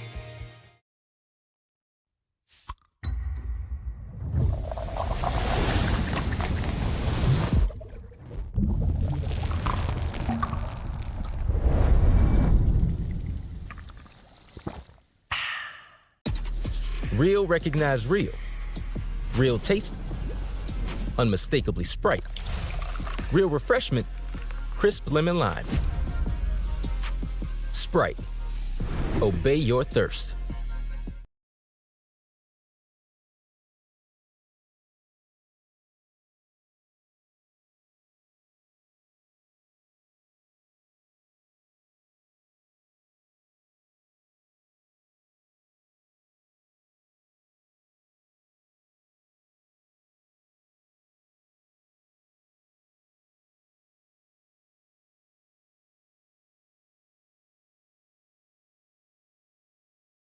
Real recognize real. Real taste, unmistakably Sprite. Real refreshment, crisp lemon lime. Sprite, obey your thirst.